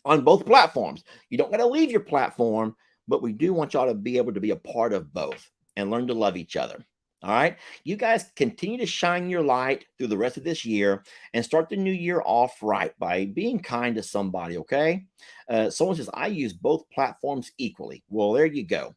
on both platforms. You don't got to leave your platform, but we do want y'all to be able to be a part of both and learn to love each other. All right, you guys continue to shine your light through the rest of this year and start the new year off right by being kind to somebody. Okay, someone says I use both platforms equally. Well, there you go.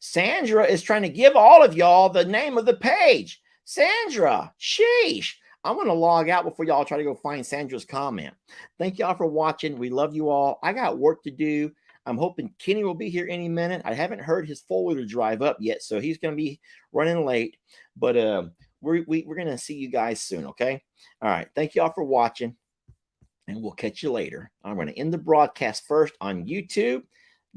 Sandra is trying to give all of y'all the name of the page. Sandra, sheesh. I'm going to log out before y'all try to go find Sandra's comment. Thank y'all for watching. We love you all. I got work to do. I'm hoping Kenny will be here any minute. I haven't heard his four-wheeler drive up yet, so he's going to be running late. But we're going to see you guys soon, okay? All right. Thank y'all for watching, and we'll catch you later. I'm going to end the broadcast first on YouTube.